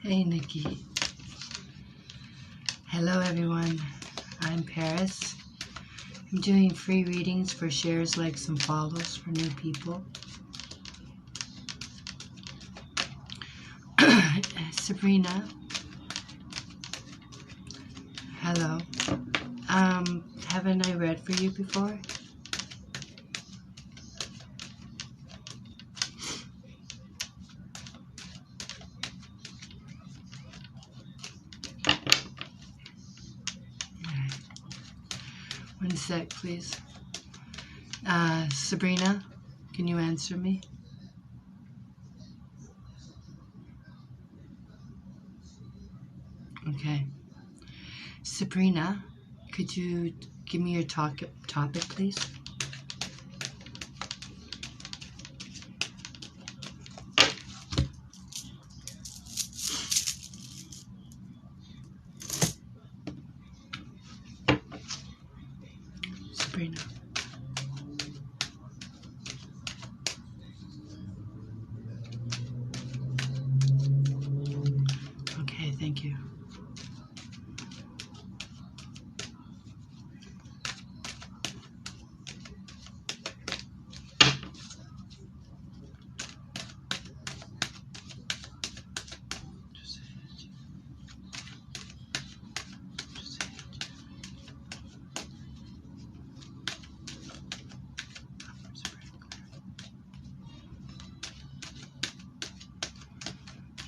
Hey, Nikki. Hello, everyone. I'm Paris. I'm doing free readings for shares, likes, and follows for new people. Sabrina. Hello. Haven't I read for you before? One sec, please. Sabrina, can you answer me? Okay. Sabrina, could you give me your topic, please? Sabrina. Okay, thank you.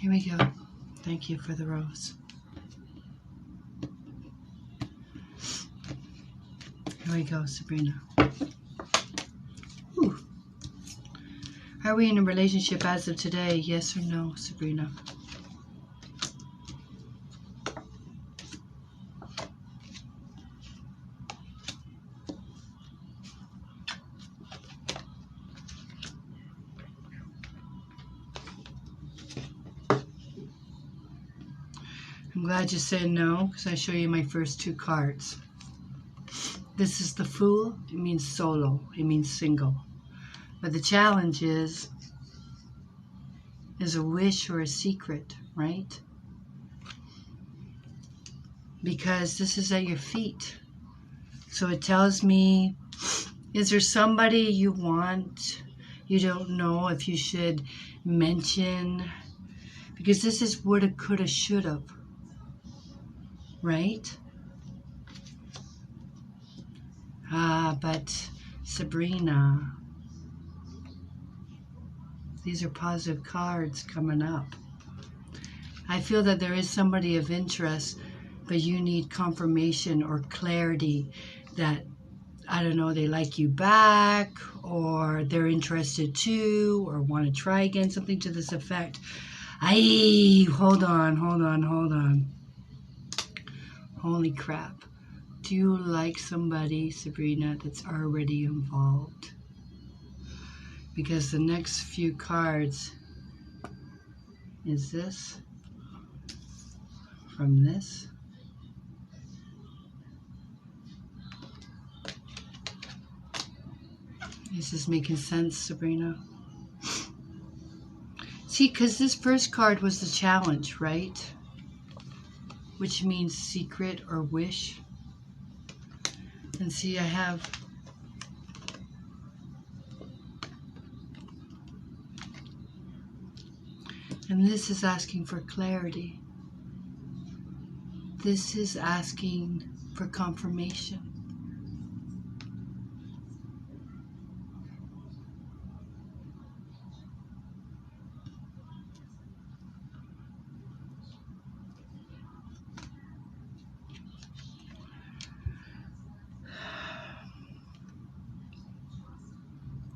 Here we go. Thank you for the rose. Here we go, Sabrina. Whew. Are we in a relationship as of today? Yes or no, Sabrina? I'm glad you said no, because I show you my first two cards. This is the Fool. It means solo. It means single. But the challenge is a wish or a secret, right? Because this is at your feet. So it tells me, is there somebody you want? You don't know if you should mention. Because this is woulda, coulda, shoulda. Right? But Sabrina, these are positive cards coming up. I feel that there is somebody of interest, but you need confirmation or clarity that, I don't know, they like you back, or they're interested too, or want to try again, something to this effect. Hold on. Holy crap. Do you like somebody, Sabrina, that's already involved? Because the next few cards is this, from this. This is making sense, Sabrina. See, because this first card was the challenge, right? Which means secret or wish. And see, I have and this is asking for clarity. This is asking for confirmation.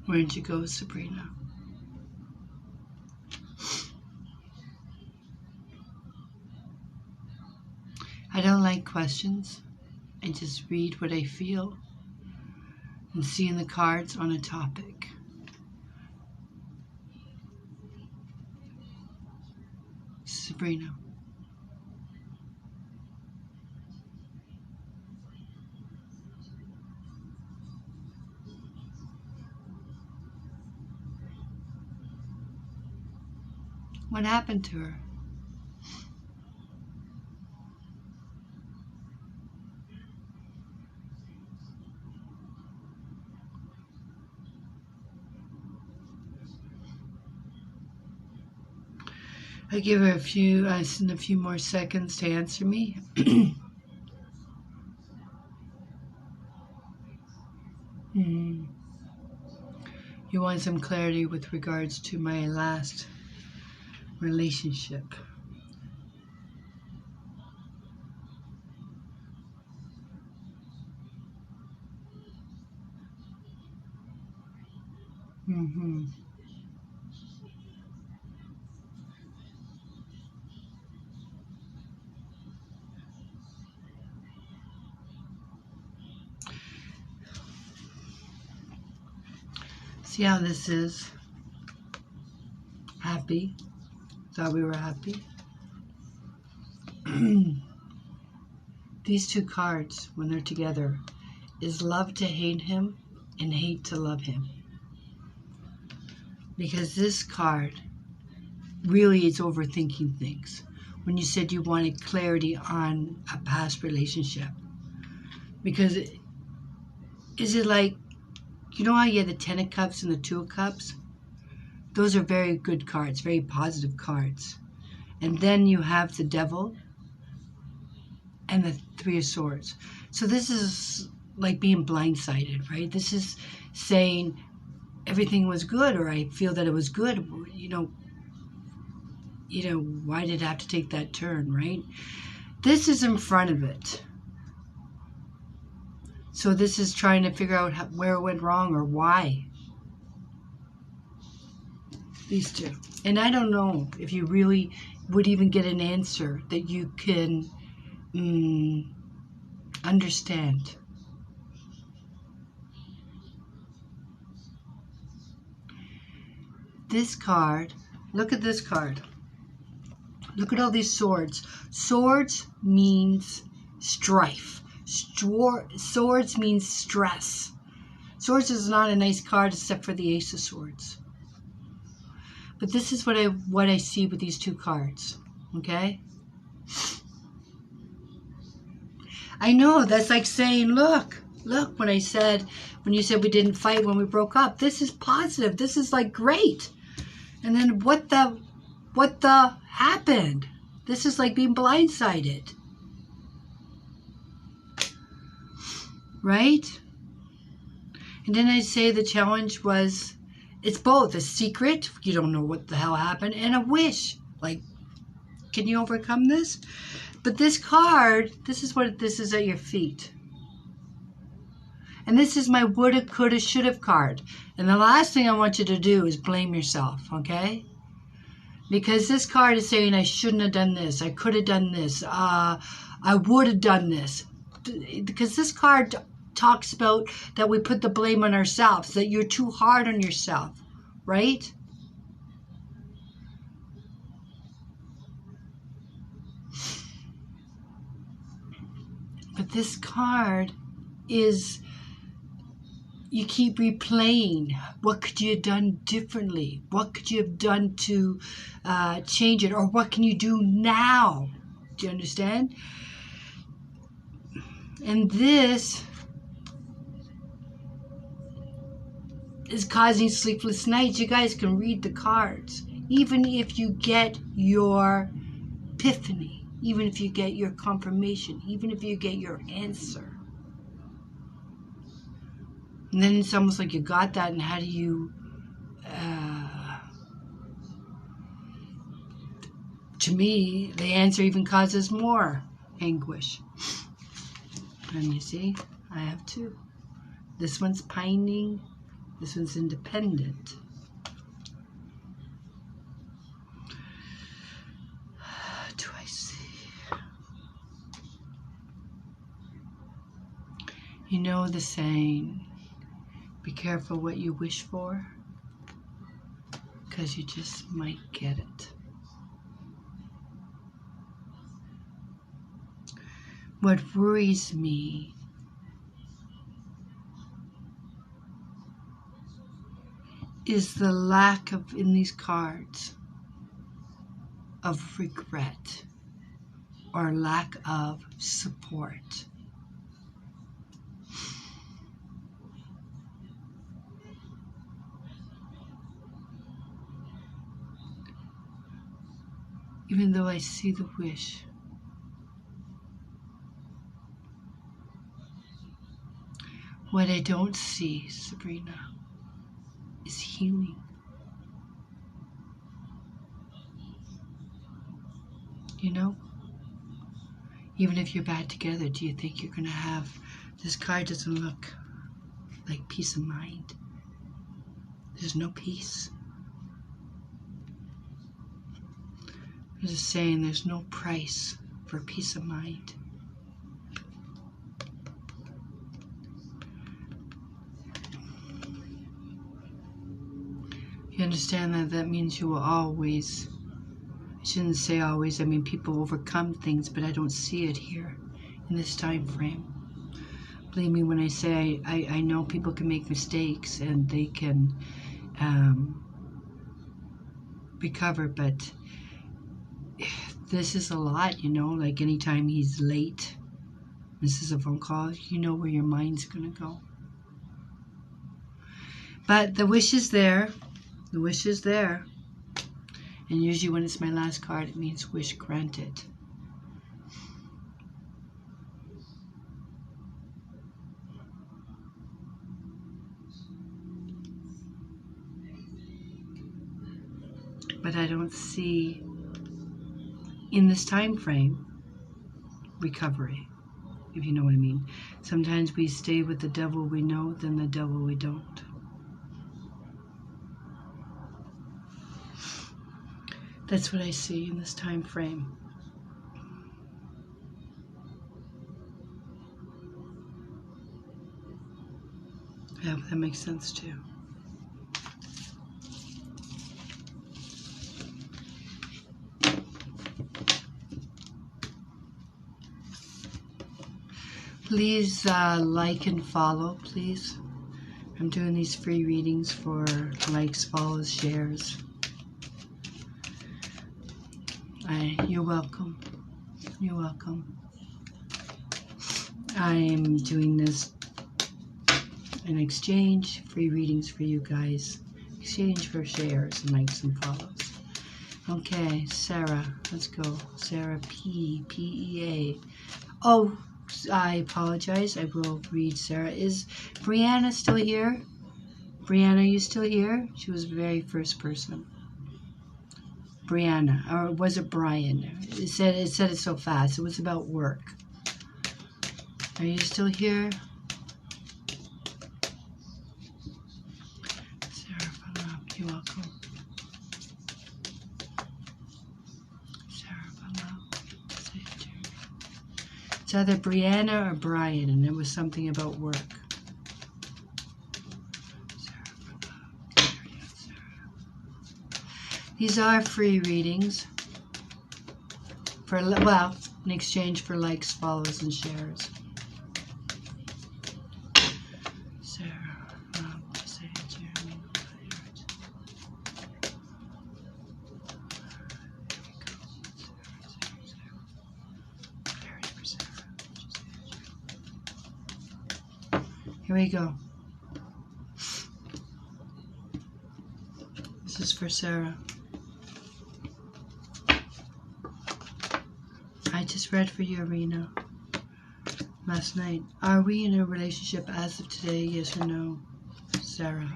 Where'd you go, Sabrina? I don't like questions. I just read what I feel and see in the cards on a topic. Sabrina. What happened to her? I give her I send a few more seconds to answer me. Hmm. You want some clarity with regards to my last relationship. Mm-hmm. See how this is? Happy. Thought we were happy. These two cards, when they're together, is love to hate him and hate to love him. Because this card really is overthinking things. When you said you wanted clarity on a past relationship. Because is it like, you know how you have the Ten of Cups and the Two of Cups? Those are very good cards, very positive cards. And then you have the Devil and the Three of Swords. So this is like being blindsided, right? This is saying everything was good, or I feel that it was good. Why did it have to take that turn, right? This is in front of it. So this is trying to figure out where it went wrong or why. These two. And I don't know if you really would even get an answer that you can understand. This card, look at this card. Look at all these swords. Swords means strife. Swords means stress. Swords is not a nice card except for the Ace of Swords. But this is what I see with these two cards. Okay? I know, that's like saying, look, when you said we didn't fight when we broke up, this is positive. This is like great. And then what the happened? This is like being blindsided. Right? And then I say the challenge was, it's both a secret, you don't know what the hell happened, and a wish. Like, can you overcome this? But this card, this is what this is at your feet. And this is my woulda, coulda, shoulda card. And the last thing I want you to do is blame yourself, okay? Because this card is saying I shouldn't have done this, I could have done this, I would have done this. Because this card talks about that we put the blame on ourselves, that you're too hard on yourself, right? But this card is, you keep replaying. What could you have done differently? What could you have done to change it? Or what can you do now? Do you understand? And this is causing sleepless nights. You guys can read the cards. Even if you get your epiphany, even if you get your confirmation, even if you get your answer. And then it's almost like you got that, and how do you to me, the answer even causes more anguish. And you see, I have two. This one's pining, this one's independent. Do I see? You know the saying, be careful what you wish for, because you just might get it. What worries me is the lack of, in these cards, of regret or lack of support. even though I see the wish. What I don't see, Sabrina, is healing. You know? Even if you're back together, do you think you're going to have... This card doesn't look like peace of mind. There's no peace. I'm just saying there's no price for peace of mind. You understand that that means you will always... I shouldn't say always, I mean people overcome things, but I don't see it here in this time frame. Believe me when I say I know people can make mistakes and they can recover, but this is a lot, you know, like anytime he's late, misses a phone call, you know where your mind's gonna go. But the wish is there. The wish is there. And usually when it's my last card, it means wish granted. But I don't see, in this time frame, recovery, if you know what I mean. Sometimes we stay with the devil we know, then the devil we don't. That's what I see in this time frame. I hope that makes sense too. Please like and follow, please. I'm doing these free readings for likes, follows, shares. You're welcome. You're welcome. I'm doing this in exchange, free readings for you guys. Exchange for shares and likes and follows. Okay, Sarah, let's go. Sarah P. P-E-A. Oh, I apologize. I will read Sarah. Is Brianna still here? Brianna, are you still here? She was the very first person. Brianna, or was it Brian? It said it so fast. It was about work. Are you still here? Sarah, you're welcome. Sarah, it's either Brianna or Brian, and it was something about work. These are free readings for, well, in exchange for likes, follows, and shares. Sarah, say it, Jeremy. Here we go. This is for Sarah. I just read for you, Arena, last night. Are we in a relationship as of today, yes or no? Sarah.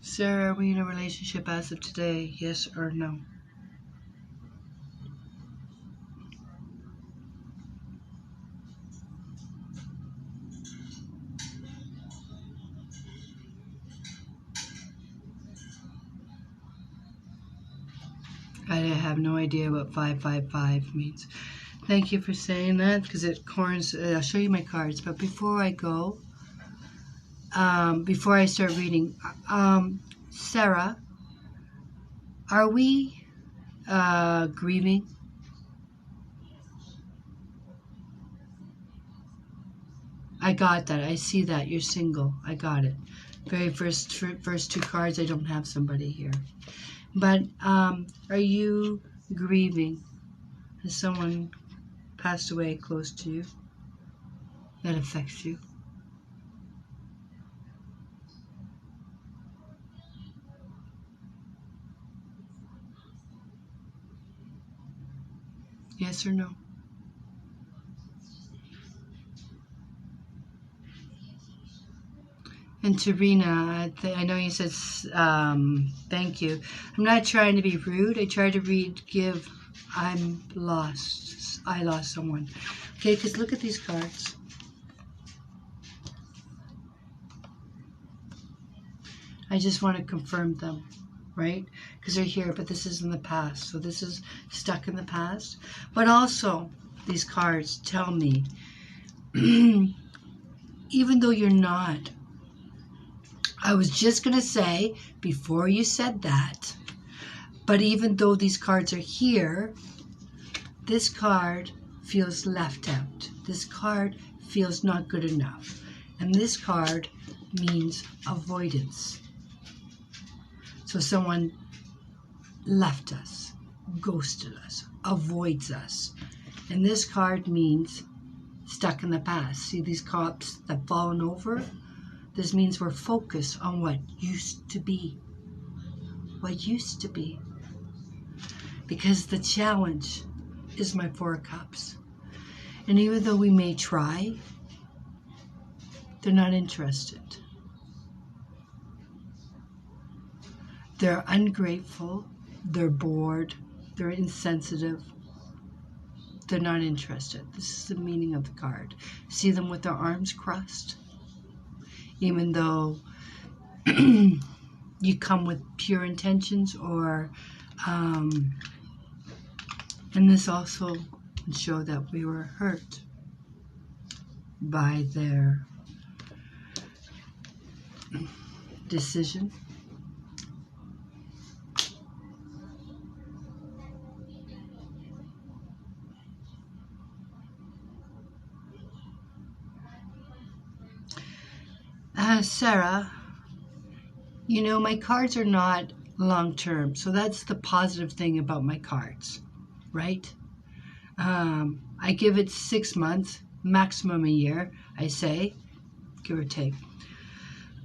Sarah, are we in a relationship as of today, yes or no? I have no idea what 555 means. Thank you for saying that, because it corns. I'll show you my cards. But before I go, before I start reading, Sarah, are we grieving? I got that. I see that. You're single. I got it. Very first two cards, I don't have somebody here. But are you grieving? Is someone passed away close to you that affects you? Yes or no? And Tarina, I know you said thank you. I'm not trying to be rude. I try to give. I'm lost. I lost someone. Okay, because look at these cards. I just want to confirm them, right? Because they're here, but this is in the past. So this is stuck in the past. But also, these cards tell me, even though you're not, I was just going to say, before you said that, but even though these cards are here, this card feels left out. This card feels not good enough. And this card means avoidance. So someone left us, ghosted us, avoids us. And this card means stuck in the past. See these cups that have fallen over? This means we're focused on what used to be. What used to be. Because the challenge is my 4 of Cups. And even though we may try, they're not interested. They're ungrateful, they're bored, they're insensitive, they're not interested. This is the meaning of the card. See them with their arms crossed? Even though you come with pure intentions, or and this also would show that we were hurt by their decision. Sarah, you know, my cards are not long-term, so that's the positive thing about my cards, right? I give it 6 months, maximum a year, I say, give or take.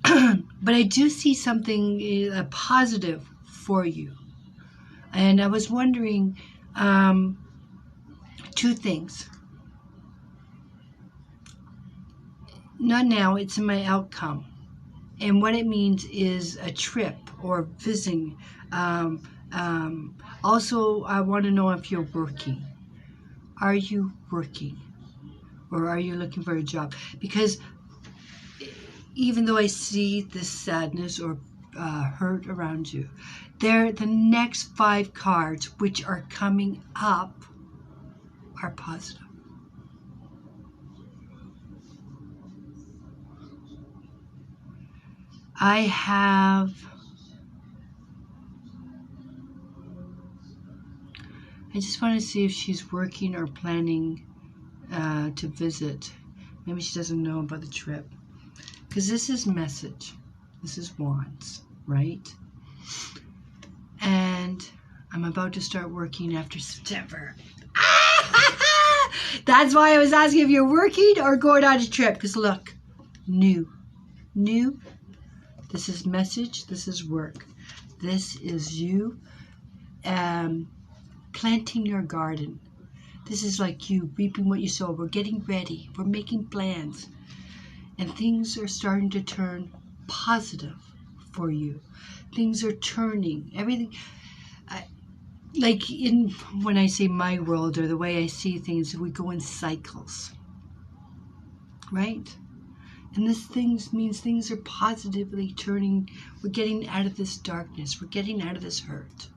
But I do see something positive for you. And I was wondering 2 things. Not now, it's in my outcome. And what it means is a trip or visiting. Also, I want to know if you're working. Are you working? Or are you looking for a job? Because even though I see this sadness or hurt around you, the next 5 cards which are coming up are positive. I just want to see if she's working or planning to visit. Maybe she doesn't know about the trip. Because this is message. This is wands, right? And I'm about to start working after September. That's why I was asking if you're working or going on a trip. Because look, new. This is message. This is work. This is you planting your garden. This is like you reaping what you sow. We're getting ready. We're making plans. And things are starting to turn positive for you. Things are turning. Everything. Like when I say my world or the way I see things, we go in cycles. Right? And this means things are positively turning. We're getting out of this darkness. We're getting out of this hurt.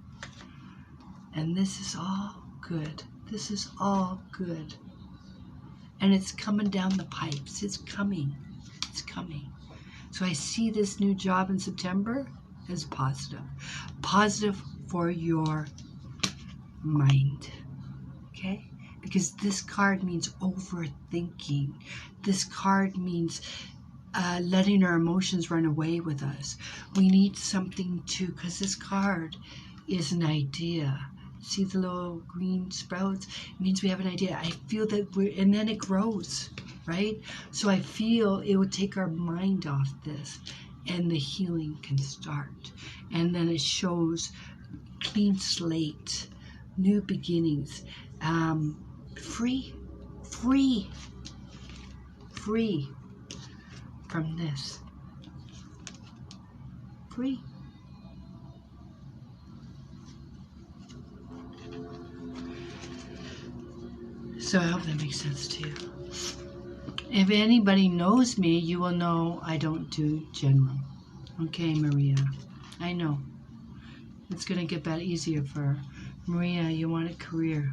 And this is all good. This is all good. And it's coming down the pipes. It's coming. It's coming. So I see this new job in September as positive. Positive for your mind. Okay? Because this card means overthinking. This card means letting our emotions run away with us. We need something to, because this card is an idea. See the little green sprouts? It means we have an idea. I feel that and then it grows, right? So I feel it would take our mind off this and the healing can start. And then it shows clean slate, new beginnings, free from this. Free. So I hope that makes sense to you. If anybody knows me, you will know I don't do general. Okay, Maria. I know. It's going to get that easier for her. Maria, you want a career.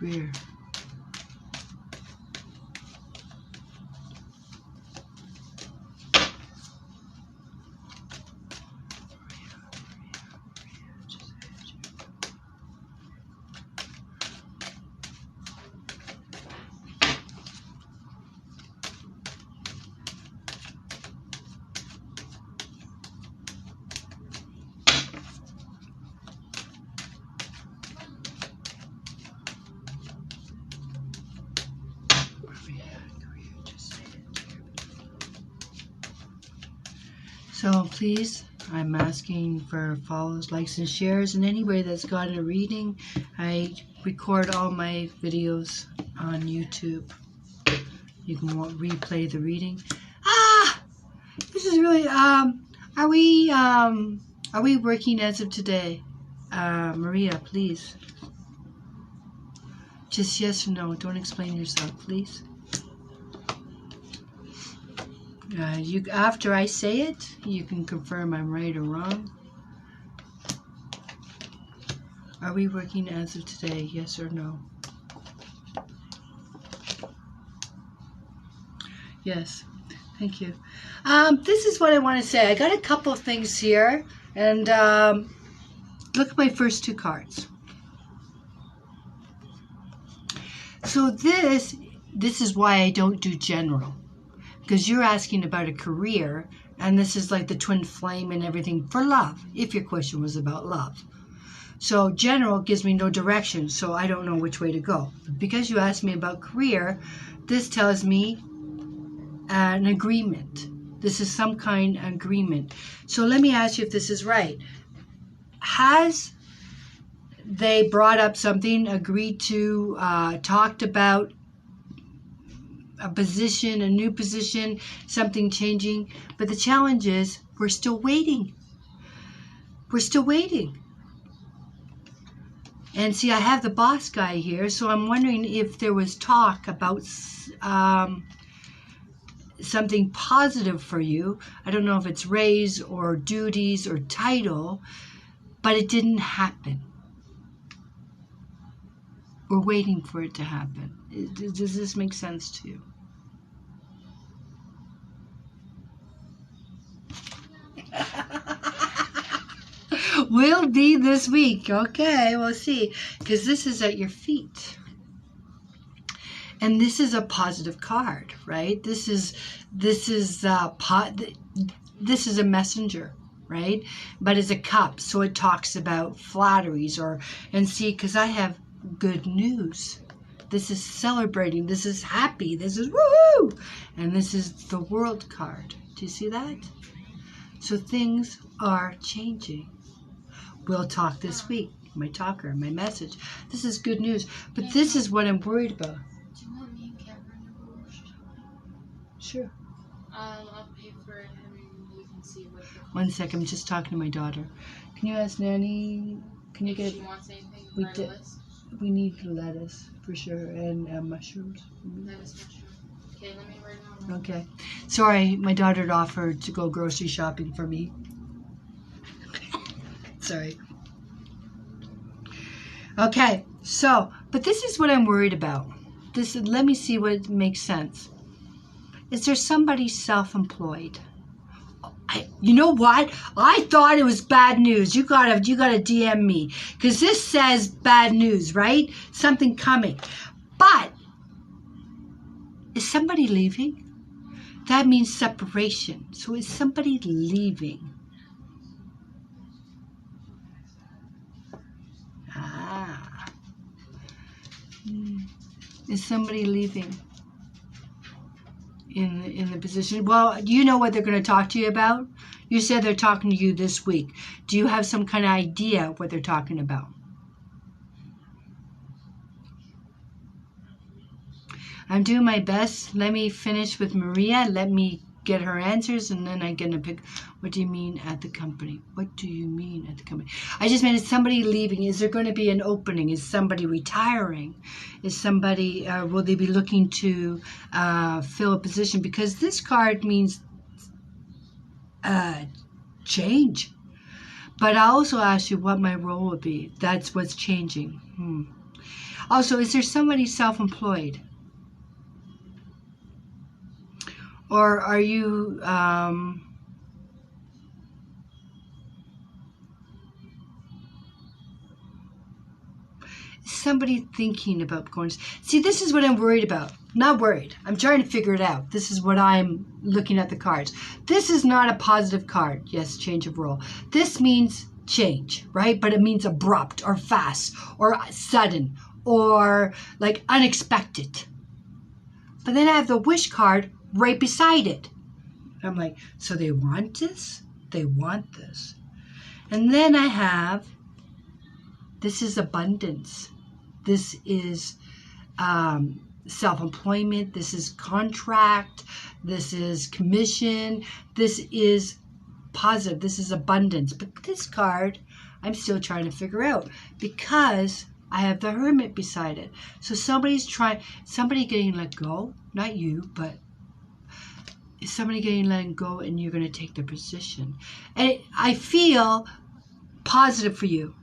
Career. So please, I'm asking for follows, likes, and shares. And anybody that's got a reading, I record all my videos on YouTube. You can replay the reading. This is really, are we working as of today? Maria, please. Just yes or no. Don't explain yourself, please. After I say it, you can confirm I'm right or wrong. Are we working as of today? Yes or no? Yes. Thank you. This is what I want to say. I got a couple of things here, and look at my first two cards. So this is why I don't do general. Because you're asking about a career, and this is like the twin flame and everything for love, if your question was about love. So general gives me no direction, so I don't know which way to go. Because you asked me about career, this tells me an agreement. This is some kind of agreement. So let me ask you if this is right. Has they brought up something, agreed to, talked about a position, a new position, something changing? But the challenge is we're still waiting. We're still waiting. And see, I have the boss guy here, so I'm wondering if there was talk about something positive for you. I don't know if it's raise or duties or title, but it didn't happen. We're waiting for it to happen. Does this make sense to you? Will be this week. Okay, we'll see. Because this is at your feet. And this is a positive card, right? This is a messenger, right? But it's a cup, so it talks about flatteries and see, because I have good news. This is celebrating. This is happy. This is woohoo! And this is the World card. Do you see that? So things are changing. We'll talk this week. My talker, my message. This is good news. But this is what I'm worried about. Do you want me and Cameron to go watch? Sure. I'll pay for it and you can see what the... 1 second, I'm just talking to my daughter. Can you ask Nanny, can you get... If she wants anything on our list? We need lettuce, for sure, and mushrooms. Lettuce, mushroom. Okay, let me write down. Okay. Sorry, my daughter had offered to go grocery shopping for me. Sorry. Okay, so, but this is what I'm worried about. Let me see what makes sense. Is there somebody self-employed? You know what? I thought it was bad news. You gotta DM me, because this says bad news, right? Something coming. But is somebody leaving? that means separation. So is somebody leaving? Ah. Is somebody leaving in the position? Well, do you know what they're going to talk to you about? You said they're talking to you this week. Do you have some kind of idea what they're talking about? I'm doing my best. Let me finish with Maria. Let me get her answers, and then I'm going to pick. What do you mean at the company? What do you mean at the company? I just meant, is somebody leaving? Is there going to be an opening? Is somebody retiring? Is somebody, will they be looking to fill a position? Because this card means change. But I also asked you what my role would be. That's what's changing. Also, is there somebody self-employed? Or are you somebody thinking about going? See, this is what I'm worried about. Not worried. I'm trying to figure it out. This is what I'm looking at the cards. This is not a positive card. Yes, change of role. This means change, right? But it means abrupt or fast or sudden or like unexpected. But then I have the wish card right beside it. I'm like, so they want this? They want this. And then I have, this is abundance. This is self-employment. This is contract. This is commission. This is positive. This is abundance. But this card, I'm still trying to figure out because I have the Hermit beside it. So somebody getting let go. Not you, but is somebody getting let go and you're going to take their position. And I feel positive for you.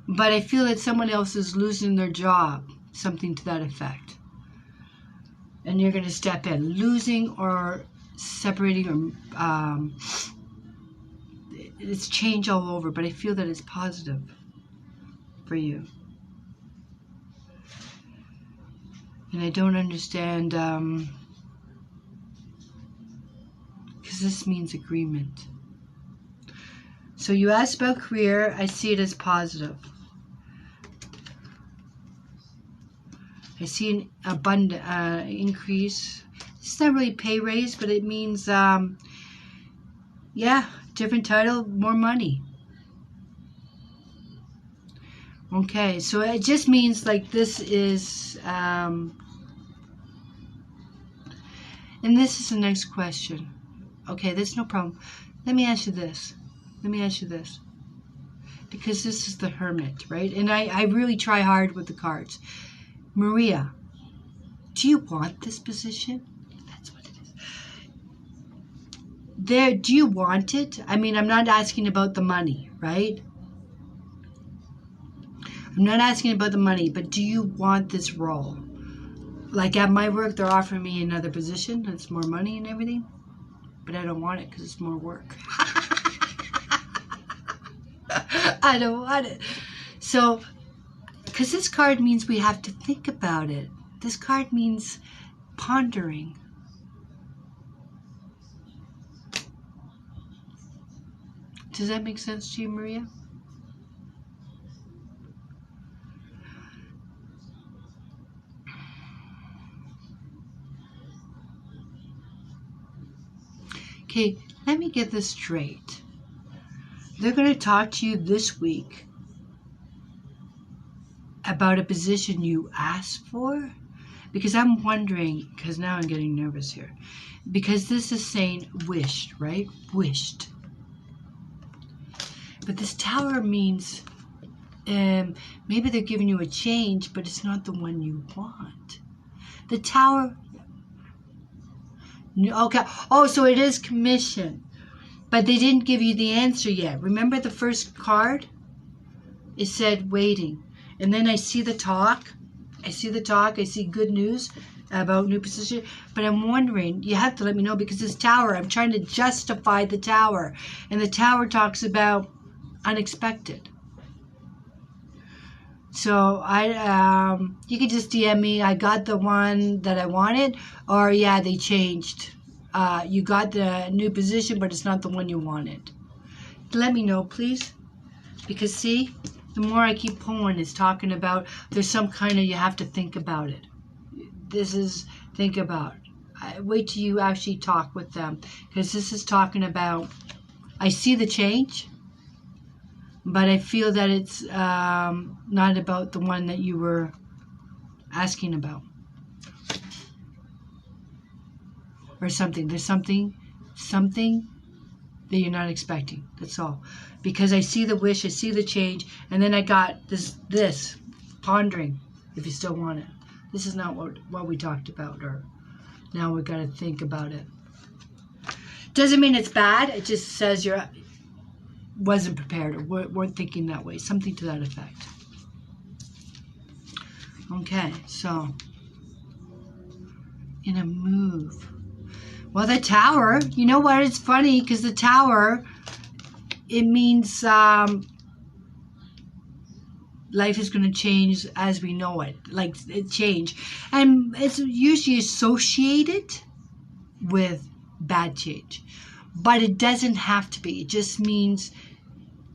But I feel that someone else is losing their job, something to that effect. And you're going to step in. Losing or separating, or it's change all over, but I feel that it's positive for you. And I don't understand, because this means agreement. So you asked about career. I see it as positive. I see an abundant increase. It's not really pay raise, but it means, yeah, different title, more money. Okay, so it just means like this is, and this is the next question. Okay, that's no problem. Let me ask you this. Because this is the Hermit, right? And I really try hard with the cards. Maria, do you want this position? That's what it is. Do you want it? I mean, I'm not asking about the money, right? I'm not asking about the money, but do you want this role? Like at my work, they're offering me another position. That's more money and everything. But I don't want it because it's more work. I don't want it. So, because this card means we have to think about it. This card means pondering. Does that make sense to you, Maria? Okay, let me get this straight. They're going to talk to you this week about a position you asked for? Because I'm wondering, because now I'm getting nervous here. Because this is saying wished, right? Wished. But this tower means maybe they're giving you a change, but it's not the one you want. The tower, okay. Oh, so it is commission. But they didn't give you the answer yet. Remember the first card? It said waiting. And then I see the talk. I see good news about new position. But I'm wondering, you have to let me know, because this tower, I'm trying to justify the tower. And the tower talks about unexpected. So you can just DM me. I got the one that I wanted, or yeah, they changed. You got the new position, but it's not the one you wanted. Let me know, please. Because see, the more I keep pulling, it's talking about there's some kind of, you have to think about it. This is, think about. Wait till you actually talk with them, because this is talking about, I see the change, but I feel that it's not about the one that you were asking about. Or something. There's something that you're not expecting. That's all. Because I see the wish, I see the change, and then I got this pondering, if you still want it. This is not what we talked about, or now we've got to think about it. Doesn't mean it's bad. It just says you wasn't prepared or weren't thinking that way. Something to that effect. Okay, so in a move. Well, the Tower, you know what? It's funny because the Tower, it means life is going to change as we know it. Like, it change. And it's usually associated with bad change. But it doesn't have to be. It just means,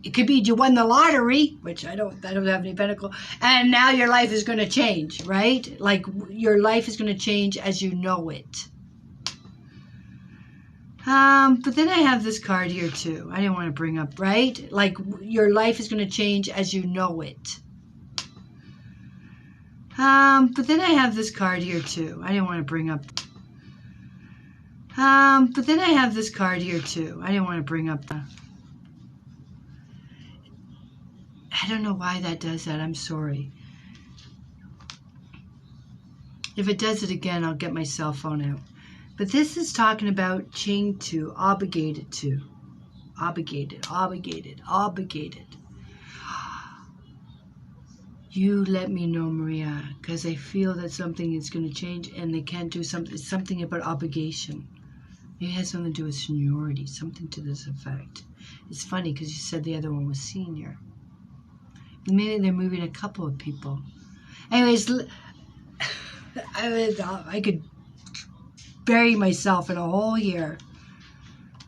it could be you won the lottery, which I don't have any medical, and now your life is going to change, right? Like, your life is going to change as you know it. But then I have this card here too. I didn't want to bring up, right? Like, your life is going to change as you know it. But then I have this card here too. I didn't want to bring up. But then I have this card here too. I didn't want to bring up. I don't know why that does that. I'm sorry. If it does it again, I'll get my cell phone out. But this is talking about chained to, obligated to. Obligated. You let me know, Maria, because I feel that something is going to change and they can't do something about obligation. It has something to do with seniority, something to this effect. It's funny because you said the other one was senior. Maybe they're moving a couple of people. Anyways, I could bury myself in a hole here.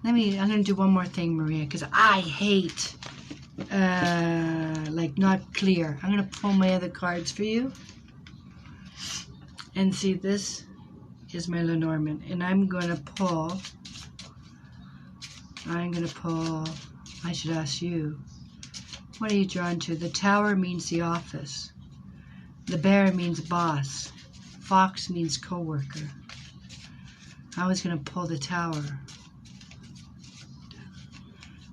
I'm going to do one more thing, Maria, because I hate, like, not clear. I'm going to pull my other cards for you. And see, this is my Lenormand. And I'm going to pull, I should ask you, what are you drawn to? The Tower means the office. The Bear means boss. Fox means co-worker. I was going to pull the Tower.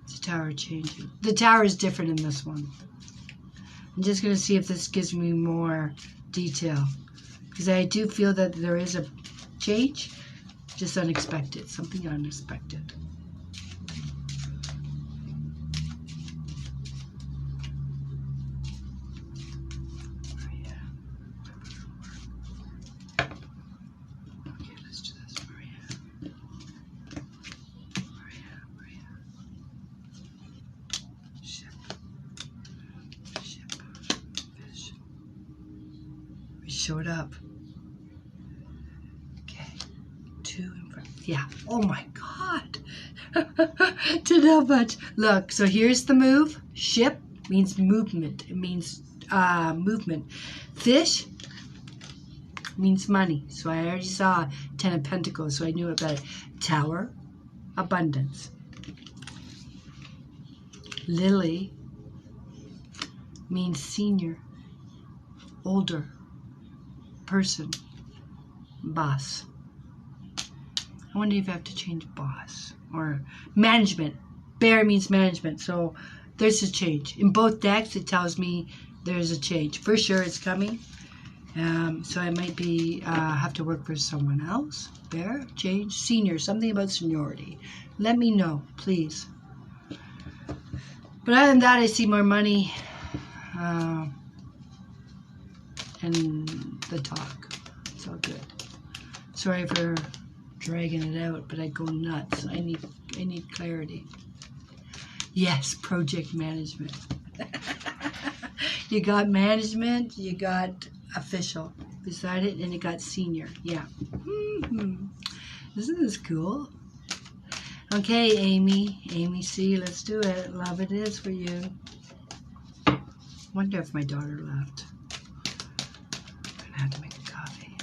The Tower changing. The Tower is different in this one. I'm just going to see if this gives me more detail. Because I do feel that there is a change. Just unexpected. Something unexpected. Showed up. Okay. 2 in front. Yeah. Oh my God. To know much. Look, so here's the move. Ship means movement. It means movement. Fish means money. So I already saw 10 of Pentacles, so I knew it better. Tower, abundance. Lily means senior, older person, boss. I wonder if I have to change boss or management. Bear means management, so there's a change. In both decks, it tells me there's a change. For sure, it's coming. So I might be have to work for someone else. Bear, change, senior, something about seniority. Let me know, please. But other than that, I see more money. And the talk. It's all good. Sorry for dragging it out, but I go nuts. I need clarity. Yes, project management. You got management, you got official beside it, and you got senior. Yeah. Isn't this cool? Okay, Amy. Amy C, let's do it. Love it is for you. Wonder if my daughter left. I'm gonna have to make a coffee.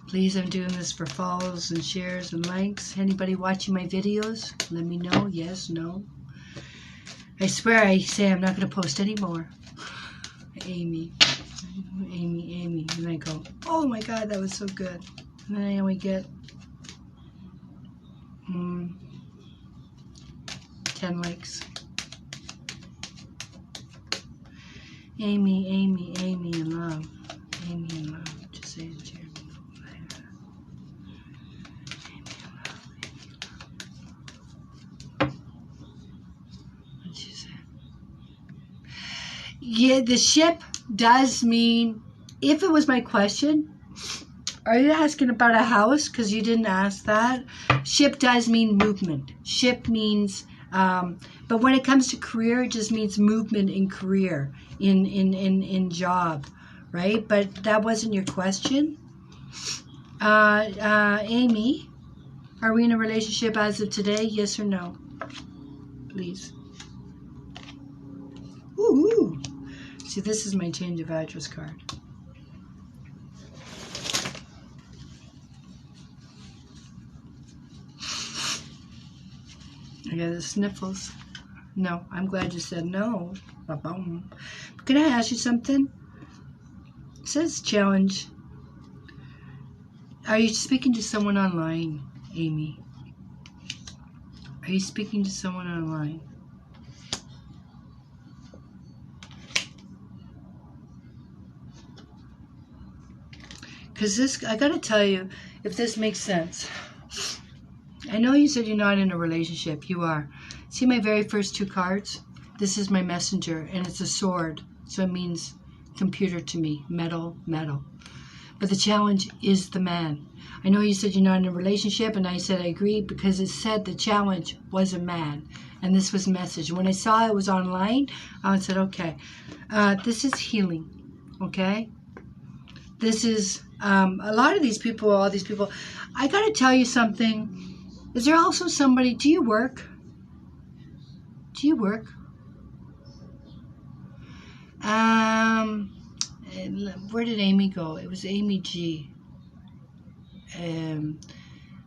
Please, I'm doing this for follows and shares and likes. Anybody watching my videos, let me know. Yes, no. I swear I say I'm not going to post anymore. Amy. Amy, Amy. And I go, oh my God, that was so good. And then I only get 10 likes. Amy, Amy, Amy in love. Amy in love. Just say it, Jeremy. Yeah, the ship does mean, if it was my question, are you asking about a house? Because you didn't ask that. Ship does mean movement. Ship means, but when it comes to career, it just means movement in career, in job, right? But that wasn't your question. Amy, are we in a relationship as of today? Yes or no? Please. Ooh. See, this is my change of address card. I got the sniffles. No, I'm glad you said no. Ba-boom. Can I ask you something? It says challenge. Are you speaking to someone online, Amy? Are you speaking to someone online? Because this, I gotta tell you, if this makes sense. I know you said you're not in a relationship. You are. See my very first two cards? This is my messenger, and it's a sword. So it means computer to me. Metal, metal. But the challenge is the man. I know you said you're not in a relationship, and I said I agree because it said the challenge was a man. And this was a message. When I saw it was online, I said, okay, this is healing, okay? This is, a lot of these people, all these people, I got to tell you something. Is there also somebody, do you work? Do you work? Where did Amy go? It was Amy G.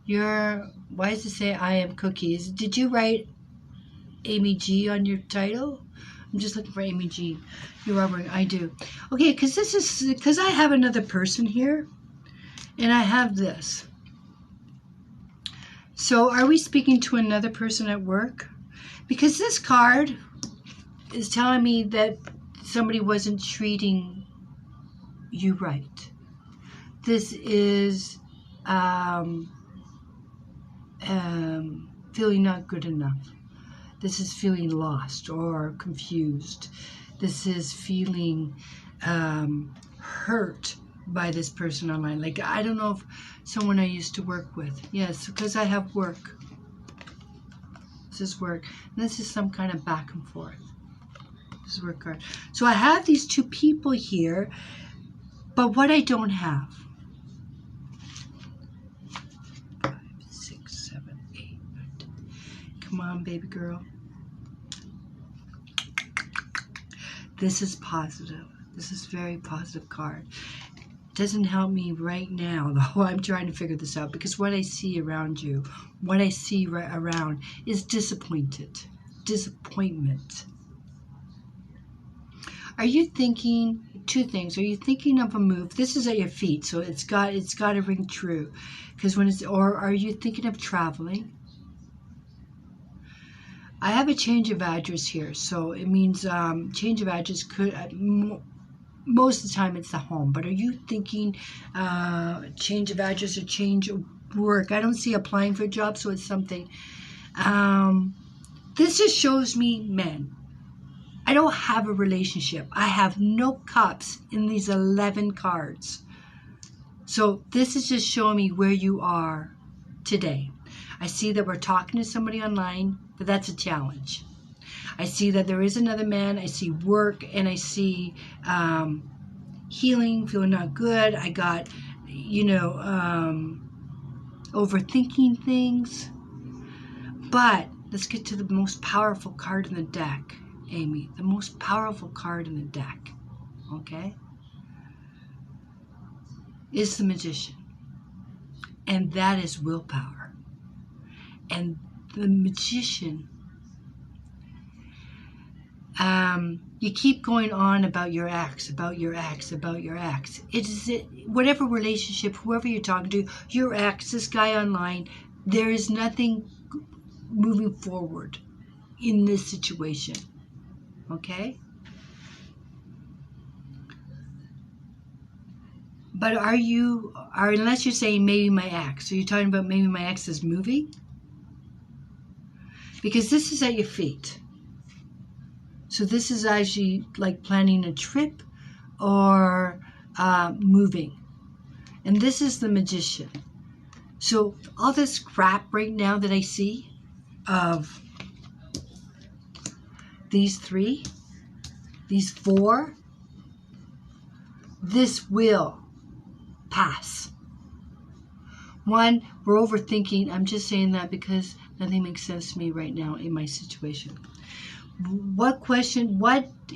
Why does it say I am cookies? Did you write Amy G on your title? I'm just looking for Amy G. You are wearing, I do. Okay, because I have another person here, and I have this. So are we speaking to another person at work? Because this card is telling me that somebody wasn't treating you right. This is feeling not good enough. This is feeling lost or confused. This is feeling hurt by this person online. Like, I don't know if someone I used to work with. Yes, because I have work. This is work. And this is some kind of back and forth. This is work card. So I have these two people here, but what I don't have. 5, 6, 7, 8, 9, 10. Come on, baby girl. This is positive. This is very positive card. It doesn't help me right now, though. I'm trying to figure this out because what I see around you, what I see around is disappointment. Are you thinking two things? Are you thinking of a move? This is at your feet, so it's got to ring true. Because when it's, or are you thinking of traveling? I have a change of address here, so it means change of address could, most of the time it's the home, but are you thinking change of address or change of work? I don't see applying for a job, so it's something. This just shows me men. I don't have a relationship. I have no cups in these 11 cards. So this is just showing me where you are today. I see that we're talking to somebody online, but that's a challenge. I see that there is another man. I see work, and I see healing, feeling not good. I got, overthinking things. But let's get to the most powerful card in the deck, Amy. The most powerful card in the deck, okay, is the Magician. And that is willpower. And the Magician, you keep going on about your ex, about your ex, about your ex. Whatever relationship, whoever you're talking to, your ex, this guy online, there is nothing moving forward in this situation, okay? But unless you're saying maybe my ex, are you talking about maybe my ex is moving? Because this is at your feet. So this is actually like planning a trip or moving. And this is the Magician. So all this crap right now that I see of these 3, these 4, this will pass. 1, we're overthinking. I'm just saying that because nothing makes sense to me right now in my situation. What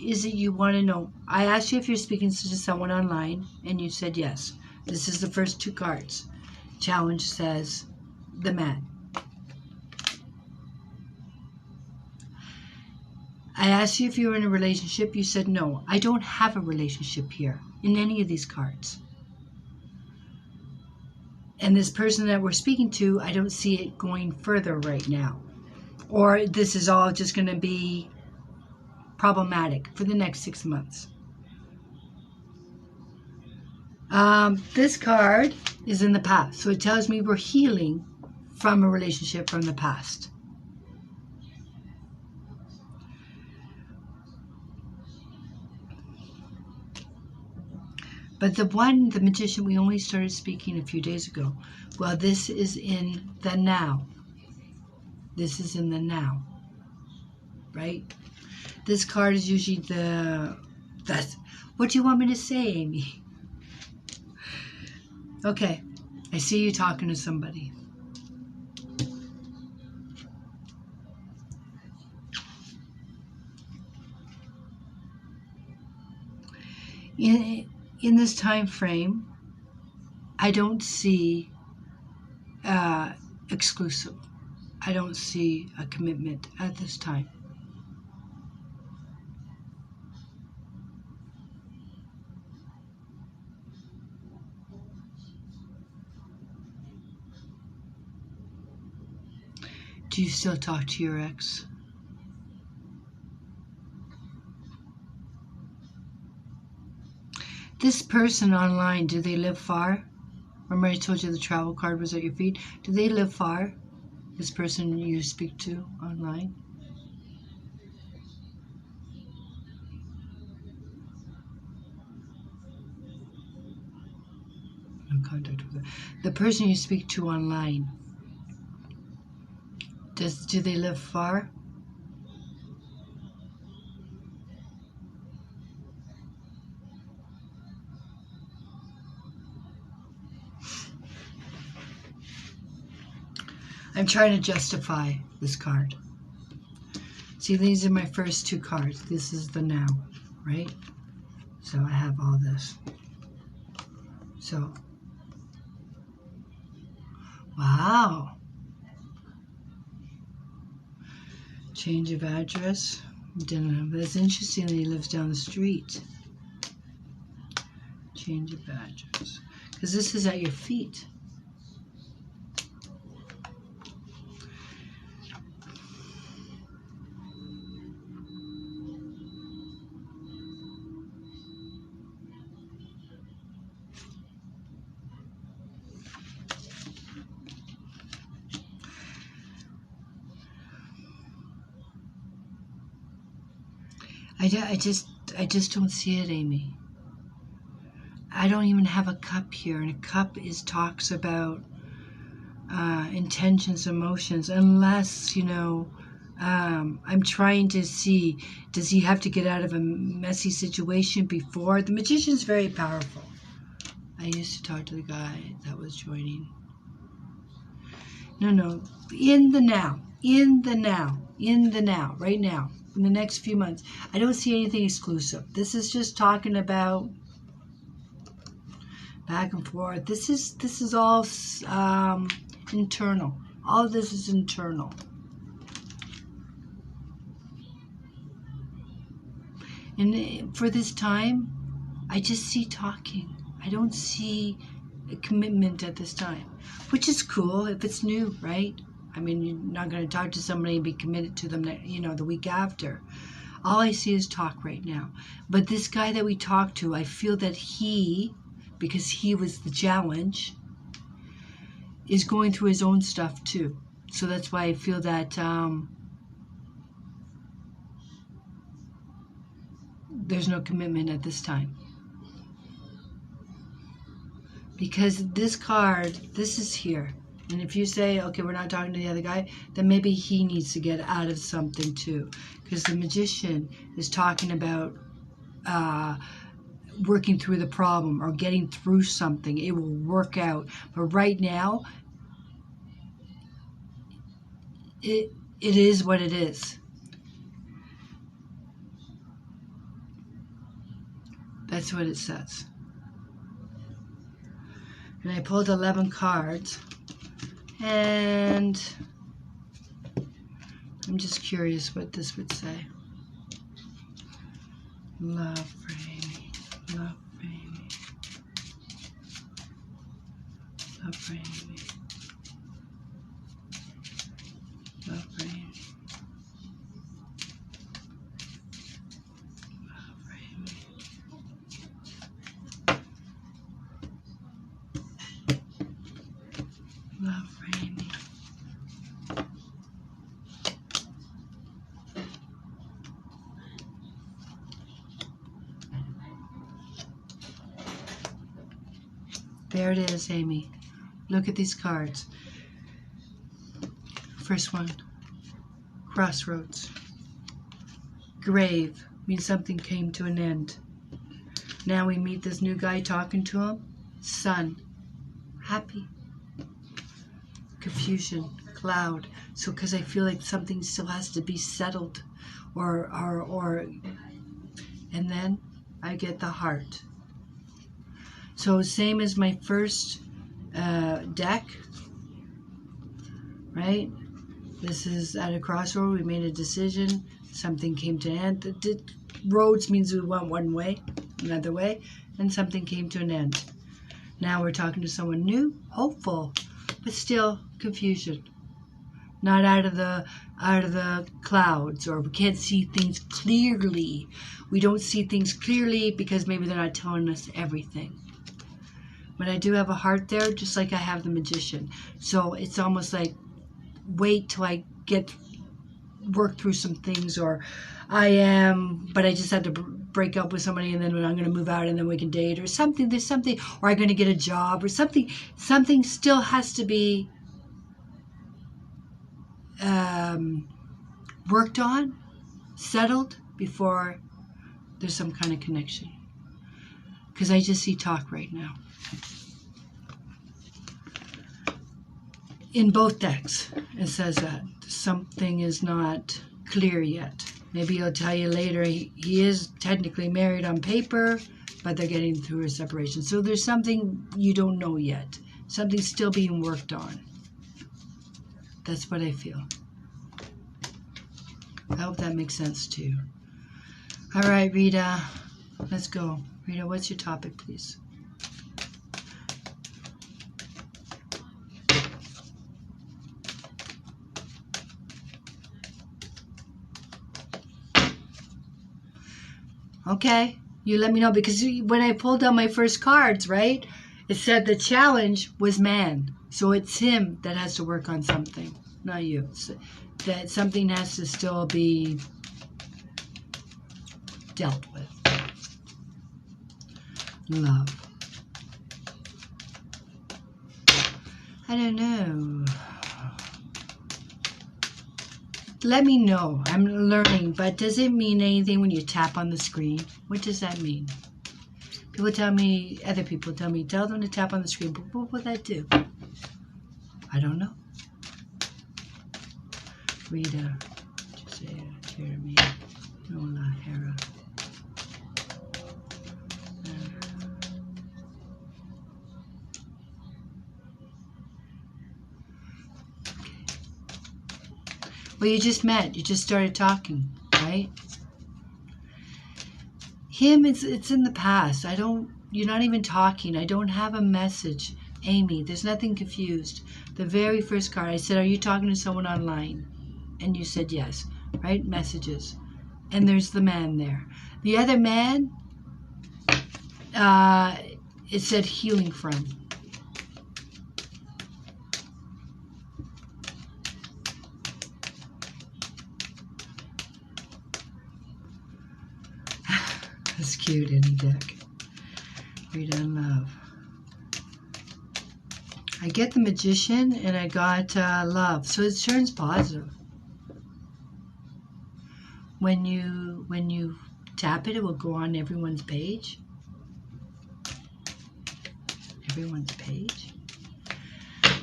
is it you want to know? I asked you if you're speaking to someone online, and you said yes. This is the first 2 cards. Challenge says the man. I asked you if you were in a relationship. You said no. I don't have a relationship here in any of these cards. And this person that we're speaking to, I don't see it going further right now. Or this is all just going to be problematic for the next 6 months. This card is in the past. So it tells me we're healing from a relationship from the past. But the Magician, we only started speaking a few days ago. Well, this is in the now. This is in the now. Right? This card is usually what do you want me to say, Amy? Okay. I see you talking to somebody. In this time frame, I don't see exclusive. I don't see a commitment at this time. Do you still talk to your ex? This person online, do they live far? Remember I told you the travel card was at your feet? Do they live far? This person you speak to online? No contact with them. The person you speak to online, do they live far? I'm trying to justify this card. See, these are my first 2 cards. This is the now, right? So I have all this. So, wow. Change of address. That's interesting that he lives down the street. Change of address. Because this is at your feet. I just don't see it, Amy. I don't even have a cup here, and a cup talks about intentions, emotions, unless I'm trying to see, does he have to get out of a messy situation before? The Magician's very powerful. I used to talk to the guy that was joining. No, in the now, right now, in the next few months. I don't see anything exclusive. This is just talking about back and forth. This is all internal. All of this is internal. And for this time, I just see talking. I don't see a commitment at this time, which is cool if it's new, right? I mean, you're not going to talk to somebody and be committed to them, the week after. All I see is talk right now. But this guy that we talked to, I feel that because he was the challenge, is going through his own stuff too. So that's why I feel that there's no commitment at this time. Because this card, this is here. And if you say, okay, we're not talking to the other guy, then maybe he needs to get out of something too. Because the Magician is talking about working through the problem or getting through something. It will work out. But right now, it is what it is. That's what it says. And I pulled 11 cards. And I'm just curious what this would say. Love for Amy. Love for Amy. Love for Amy. Love for Amy. Love for Amy. Love for Amy. There it is, Amy. Look at these cards. First one, crossroads. Grave means something came to an end. Now we meet this new guy talking to him. Sun, happy. Confusion, cloud. So because I feel like something still has to be settled, or and then I get the heart. So same as my first deck, right? This is at a crossroad. We made a decision. Something came to an end. Roads means we went one way, another way, and something came to an end. Now we're talking to someone new, hopeful, but still confusion. Not out of the clouds, or we can't see things clearly. We don't see things clearly because maybe they're not telling us everything. But I do have a heart there, just like I have the Magician. So it's almost like, wait till I work through some things, or but I just had to break up with somebody, and then I'm going to move out, and then we can date, or something. There's something, or I'm going to get a job, or something. Something still has to be worked on, settled, before there's some kind of connection. Because I just see talk right now. In both decks, it says that something is not clear yet. Maybe he'll tell you later he is technically married on paper, but they're getting through a separation. So there's something you don't know yet. Something's still being worked on. That's what I feel. I hope that makes sense to you. All right, Rita, let's go. Rita, what's your topic, please? Okay, you let me know, because when I pulled out my first cards, right, it said the challenge was man. So it's him that has to work on something, not you. So that something has to still be dealt with. Love. I don't know. let me know. I'm learning, but does it mean anything when you tap on the screen? What does that mean? People tell me, other people tell me, tell them to tap on the screen. But what will that do? I don't know. Rita, Josiah, Jeremy, Nola, Hera. Well, you just met. You just started talking, right? Him, it's in the past. You're not even talking. I don't have a message. Amy, there's nothing confused. The very first card, I said, are you talking to someone online? And you said yes, right? Messages. And there's the man there. The other man, it said healing from. That's cute, any deck. Read on love. I get the Magician and I got love. So it turns positive. When you tap it, it will go on everyone's page. Everyone's page.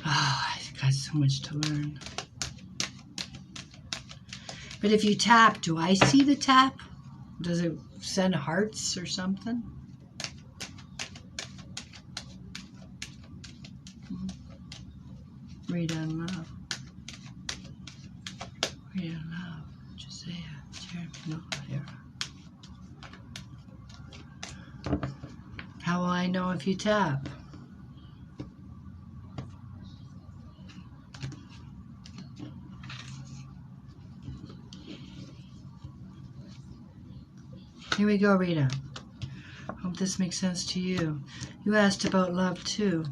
Oh, I've got so much to learn. But if you tap, do I see the tap? Does it send hearts or something? Read on love. Read on love. Josiah, Jeremy, Nola, Hera. How will I know if you tap? Here we go, Rita. Hope this makes sense to you. You asked about love too.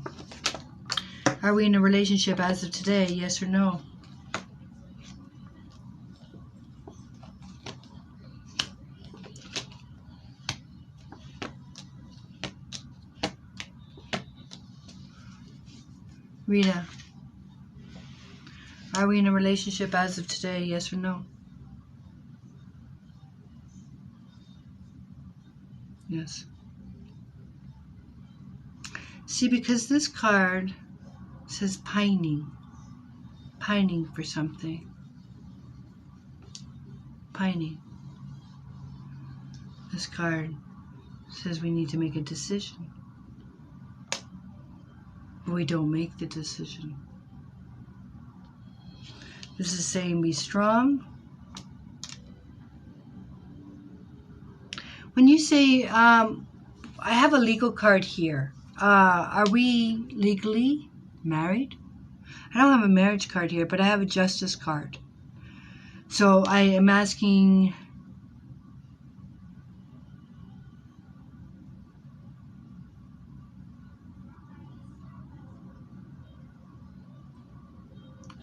Are we in a relationship as of today? Yes or no? Rita, are we in a relationship as of today? Yes or no? Yes. See, because this card says pining for something. Pining. This card says we need to make a decision. But we don't make the decision. This is saying be strong. When you say, I have a legal card here. Are we legally married? I don't have a marriage card here, but I have a justice card. So I am asking,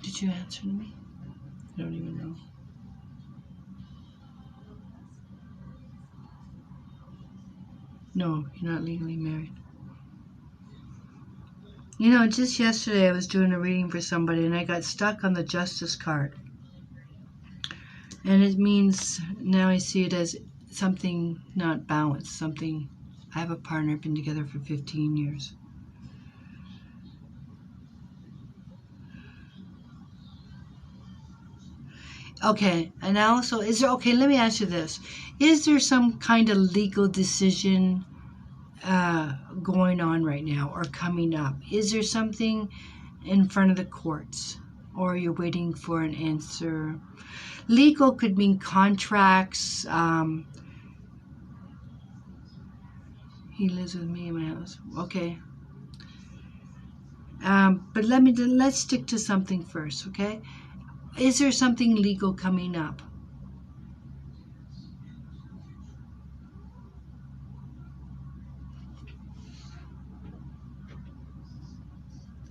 did you answer to me? I don't even know. No, you're not legally married. You know, just yesterday I was doing a reading for somebody and I got stuck on the justice card. And it means, now I see it as something not balanced, something, I have a partner, been together for 15 years. Okay, and also, okay, let me ask you this. Is there some kind of legal decision going on right now or coming up? Is there something in front of the courts, or you're waiting for an answer? Legal could mean contracts. He lives with me in my house. Okay. But let's stick to something first, okay? Is there something legal coming up?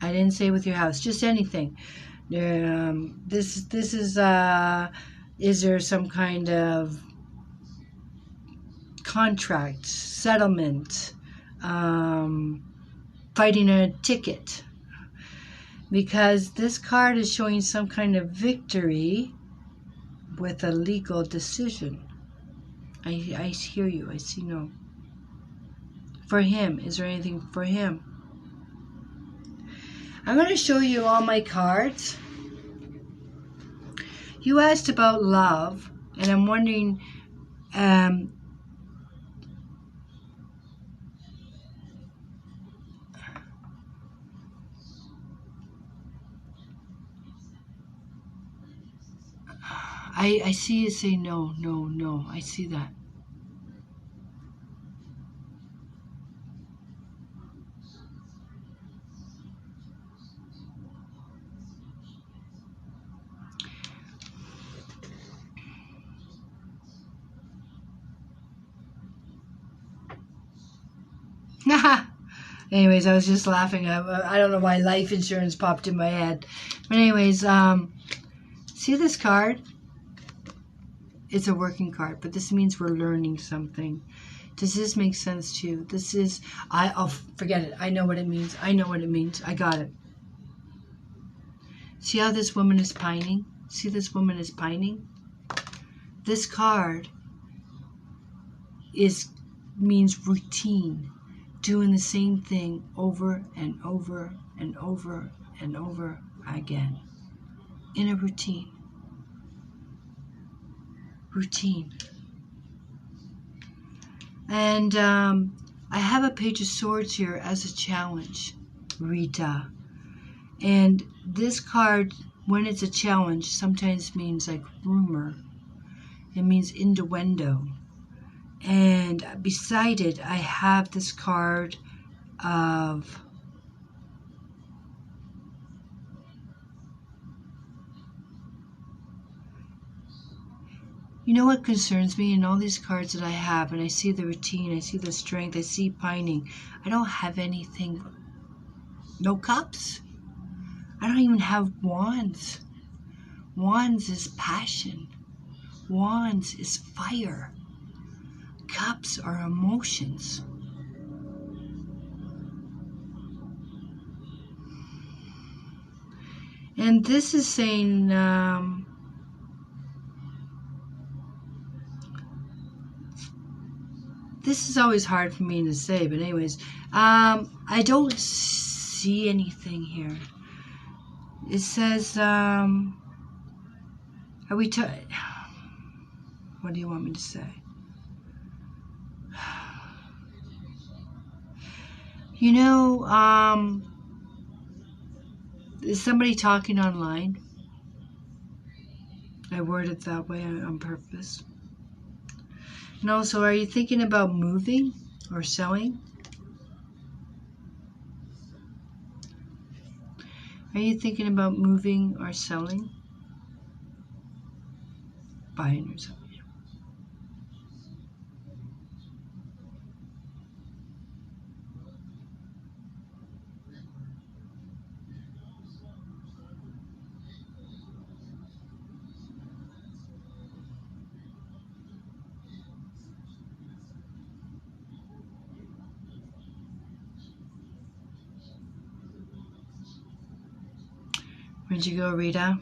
I didn't say with your house, just anything. This is there some kind of contract, settlement, fighting a ticket? Because this card is showing some kind of victory with a legal decision. I hear you. I see no. For him, is there anything for him? I'm going to show you all my cards. You asked about love, and I'm wondering, I see you say no, no, no. I see that. Anyways, I was just laughing. I don't know why life insurance popped in my head. But anyways, see this card? It's a working card, but this means we're learning something. Does this make sense to you? This is, I'll forget it. I know what it means. I know what it means. I got it. See how this woman is pining? See this woman is pining? This card means routine. Doing the same thing over and over and over and over again. In a routine. Routine. And I have a Page of Swords here as a challenge, Rita. And this card, when it's a challenge, sometimes means like rumor. It means innuendo. And beside it, I have this card of you know what concerns me in all these cards that I have, and I see the routine, I see the strength, I see pining. I don't have anything. No cups. I don't even have wands. Wands is passion. Wands is fire. Cups are emotions. And this is saying, this is always hard for me to say, but anyways, I don't see anything here. It says, are we what do you want me to say? You know, is somebody talking online? I worded it that way on purpose. And also, are you thinking about moving or selling? Are you thinking about moving or selling? Buying or selling? Where'd you go, Rita?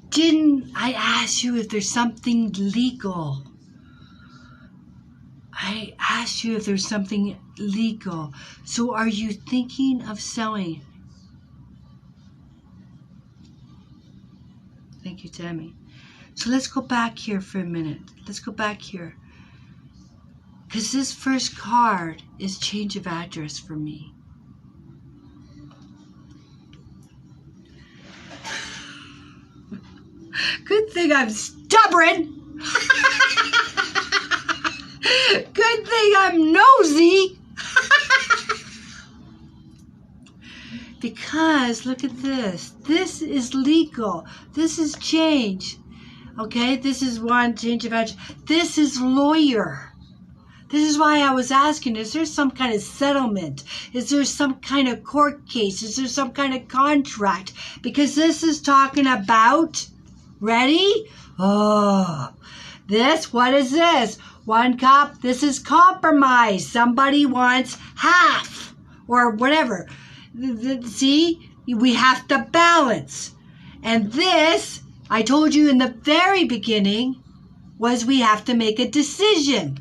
Didn't I ask you if there's something legal? I asked you if there's something legal. So are you thinking of selling? Thank you, Tammy. So let's go back here for a minute. Let's go back here. Because this first card is change of address for me. Good thing I'm stubborn. Good thing I'm nosy. Because look at this. This is legal. This is change. Okay, this is one change of address. This is lawyer. This is why I was asking, is there some kind of settlement? Is there some kind of court case? Is there some kind of contract? Because this is talking about, ready? Oh, this, what is this? 1 cup. This is compromise. Somebody wants half or whatever. See, we have to balance. And this, I told you in the very beginning, was we have to make a decision.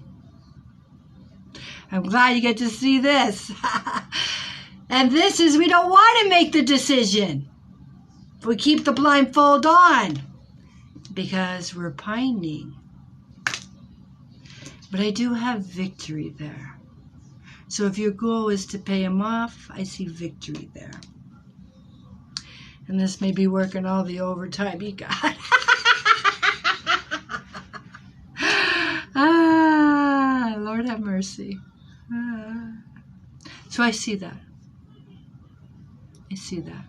I'm glad you get to see this. And this is we don't want to make the decision. We keep the blindfold on because we're pining. But I do have victory there. So if your goal is to pay him off, I see victory there. And this may be working all the overtime you got. Lord have mercy. So I see that. I see that.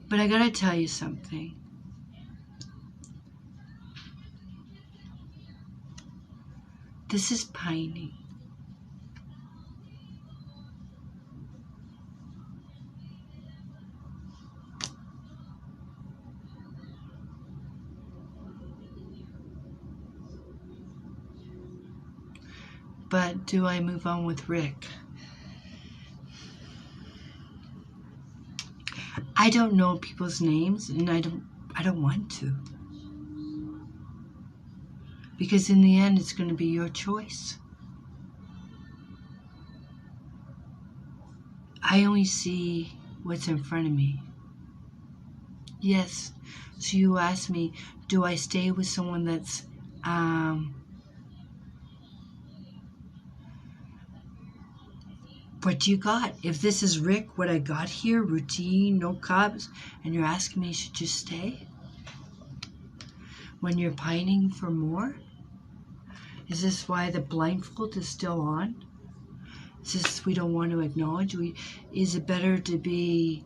But I gotta tell you something. This is pining. But do I move on with Rick? I don't know people's names, and I don't want to. Because in the end, it's going to be your choice. I only see what's in front of me. Yes. So you ask me, do I stay with someone that's what do you got? If this is Rick, what I got here, routine, no cubs, and you're asking me, should you stay? When you're pining for more? Is this why the blindfold is still on? Is this we don't want to acknowledge? Is it better to be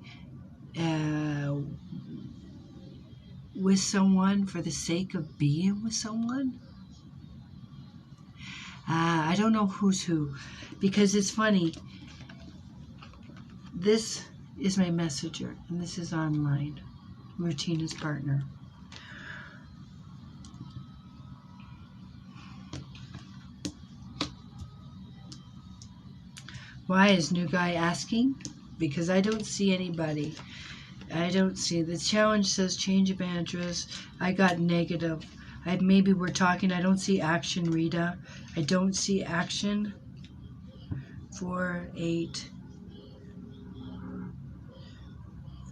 with someone for the sake of being with someone? I don't know who's who, because it's funny. This is my messenger, and this is online. Rutina's partner. Why is new guy asking? Because I don't see anybody. I don't see. The challenge says change of address. I got negative. Maybe we're talking. I don't see action, Rita. I don't see action. 4, 8.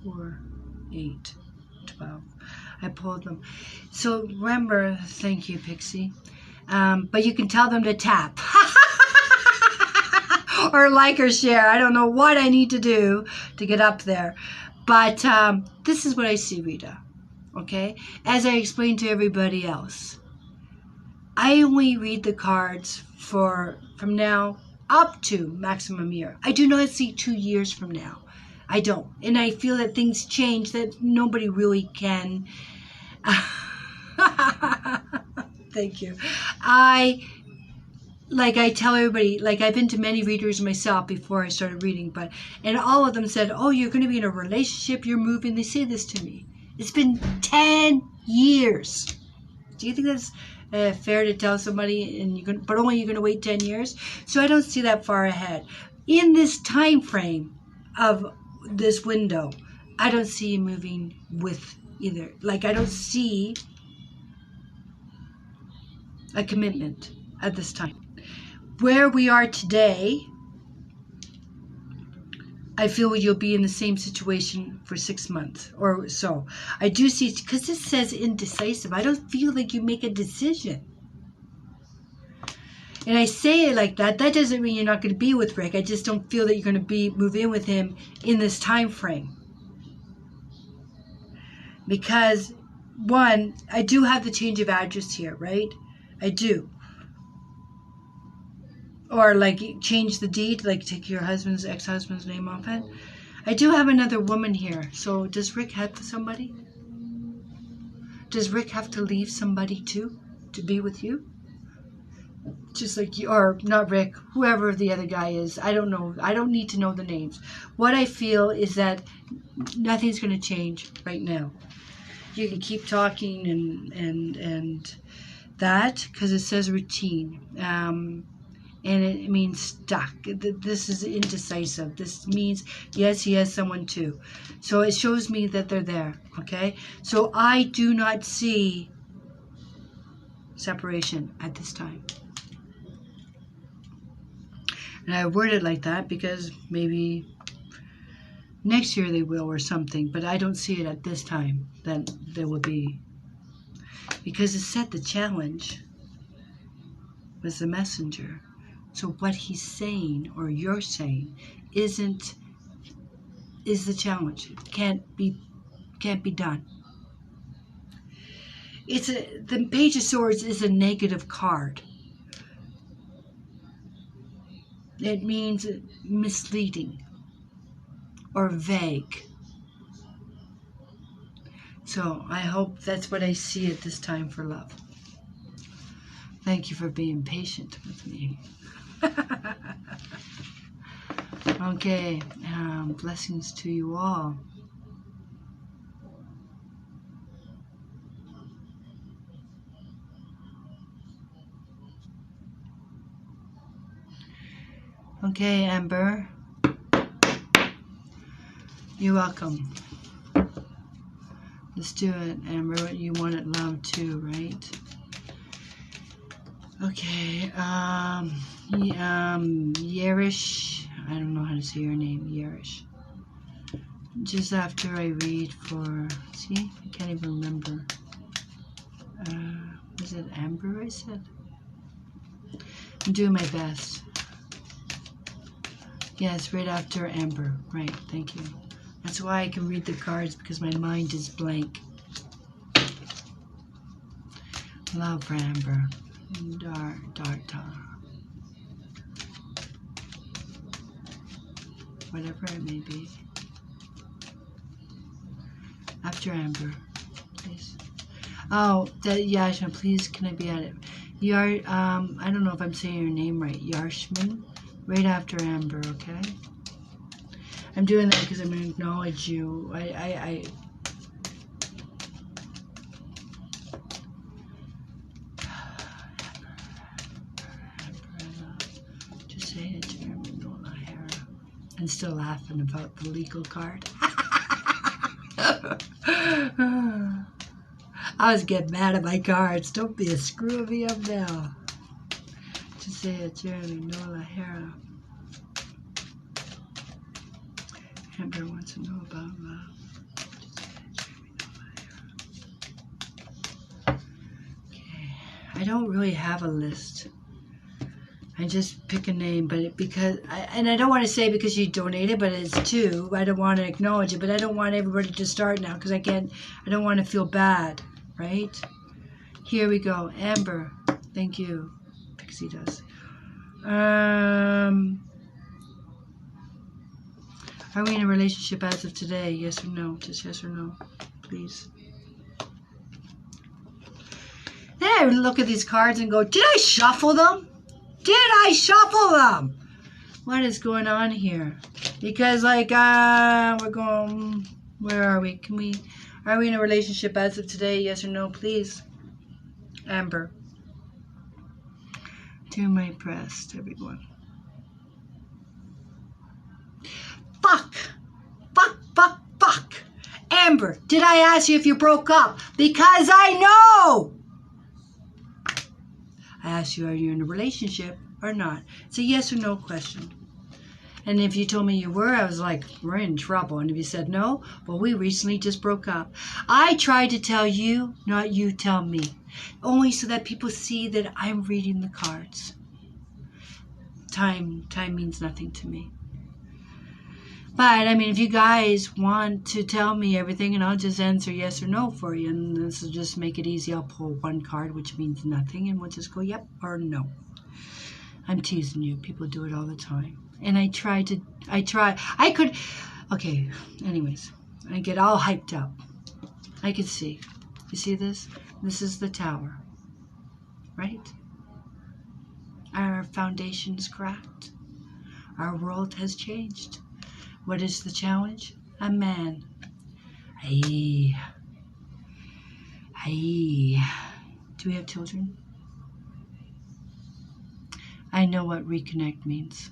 4, 8, 12. I pulled them. So remember, thank you, Pixie. But you can tell them to tap. Or like or share. I don't know what I need to do to get up there. But this is what I see, Rita. Okay? As I explained to everybody else, I only read the cards from now up to maximum year. I do not see 2 years from now. I don't. And I feel that things change, that nobody really can. Thank you. I tell everybody, I've been to many readers myself before I started reading, and all of them said, oh, you're going to be in a relationship, you're moving. They say this to me. It's been 10 years. Do you think that's fair to tell somebody, but only you're going to wait 10 years? So I don't see that far ahead. In this time frame of this window, I don't see you moving with either. I don't see a commitment at this time. Where we are today, I feel you'll be in the same situation for 6 months or so. I do see, because this says indecisive. I don't feel like you make a decision. And I say it like that. That doesn't mean you're not going to be with Rick. I just don't feel that you're going to move in with him in this time frame. Because, one, I do have the change of address here, right? I do. Or change the deed, take your ex-husband's name off it. I do have another woman here. So does Rick have somebody? Does Rick have to leave somebody too to be with you? Just like you, or not Rick, whoever the other guy is. I don't know. I don't need to know the names. What I feel is that nothing's going to change right now. you can keep talking and that, because it says routine. And it means stuck. This is indecisive. This means, yes, he has someone too. So it shows me that they're there, okay? So I do not see separation at this time. And I word it like that because maybe next year they will or something, but I don't see it at this time that there will be. Because it said the challenge was the messenger. So what he's saying or you're saying is the challenge. It can't be done. The Page of Swords is a negative card. It means misleading or vague. So I hope that's what I see at this time for love. Thank you for being patient with me. Okay, blessings to you all. Okay, Amber. You're welcome. Let's do it, Amber. You wanted love too, right? Okay, Yerish. I don't know how to say your name, Yerish. Just after I read for, see, I can't even remember. Was it Amber I said? I'm doing my best. Yes, right after Amber. Right, thank you. That's why I can read the cards, because my mind is blank. Love for Amber. Darta. Whatever it may be. After Amber, please. Oh, Yashma, please, can I be at it? I don't know if I'm saying your name right. Yarshman, right after Amber, okay? I'm doing that because I'm going to acknowledge you. Just say it, Jeremy Nola Hara. I'm still laughing about the legal card. I was getting mad at my cards. Don't be a screw me up now. Just say it, Jeremy Nola Hara. Amber wants to know about love. Just say it, Jeremy Nola Hara. Okay. I don't really have a list. I just pick a name, but I don't want to say because you donated, but it's two. I don't want to acknowledge it, but I don't want everybody to start now because I don't want to feel bad, right? Here we go. Amber, thank you. Pixie does. Are we in a relationship as of today? Yes or no? Just yes or no, please. Then I look at these cards and go, did I shuffle them? Did I shuffle them? What is going on here? Because we're going, where are we? Are we in a relationship as of today? Yes or no, please? Amber. Do my best, everyone. Fuck. Amber, did I ask you if you broke up? Because I know. I asked you, are you in a relationship or not? It's a yes or no question. And if you told me you were, I was like, we're in trouble. And if you said no, well, we recently just broke up. I tried to tell you, not you tell me. Only so that people see that I'm reading the cards. Time means nothing to me. But, I mean, if you guys want to tell me everything, and I'll just answer yes or no for you, and this will just make it easy. I'll pull one card, which means nothing, and we'll just go yep or no. I'm teasing you. People do it all the time. And okay, anyways. I get all hyped up. I can see. You see this? This is the tower. Right? Our foundation's cracked. Our world has changed. What is the challenge? A man. Hey, do we have children? I know what reconnect means.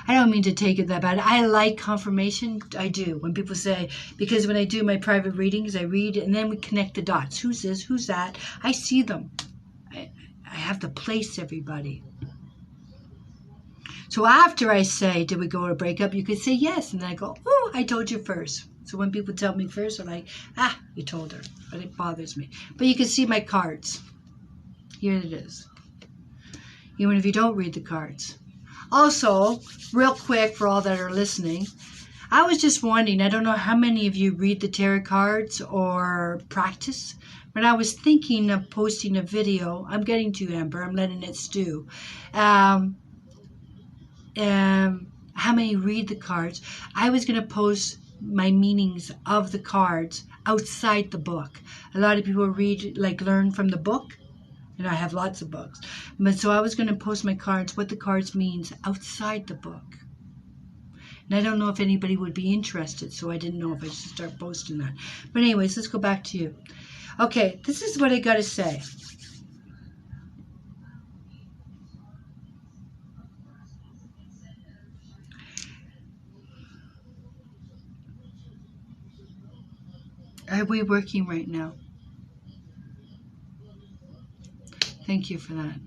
I don't mean to take it that bad. I like confirmation. I do. When people say, because when I do my private readings, I read and then we connect the dots. Who's this? Who's that? I see them. I have to place everybody. So after I say, did we go to a breakup? You could say yes. And then I go, oh, I told you first. So when people tell me first, I'm like, you told her. But it bothers me. But you can see my cards. Here it is. Even if you don't read the cards. Also, real quick for all that are listening, I was just wondering, I don't know how many of you read the tarot cards or practice, but I was thinking of posting a video. I'm getting to Amber. I'm letting it stew. How many read the cards? I was going to post my meanings of the cards outside the book. A lot of people read, like learn from the book. And I have lots of books. But so I was going to post my cards, what the cards means outside the book. And I don't know if anybody would be interested, so I didn't know if I should start posting that. But anyways, let's go back to you. Okay, this is what I got to say. Are we working right now? Thank you for that.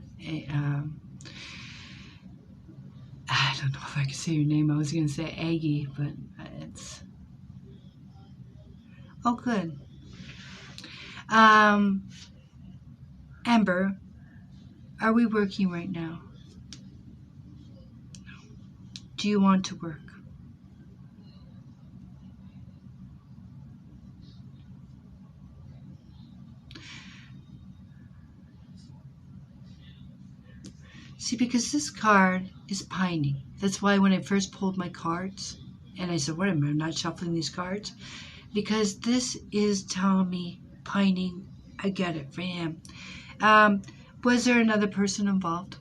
I don't know if I can say your name. I was going to say Aggie, but it's... Oh, good. Amber, are we working right now? Do you want to work? See, because this card is pining. That's why when I first pulled my cards, and I said, what am I not shuffling these cards? Because this is telling me pining. I get it for him. Was there another person involved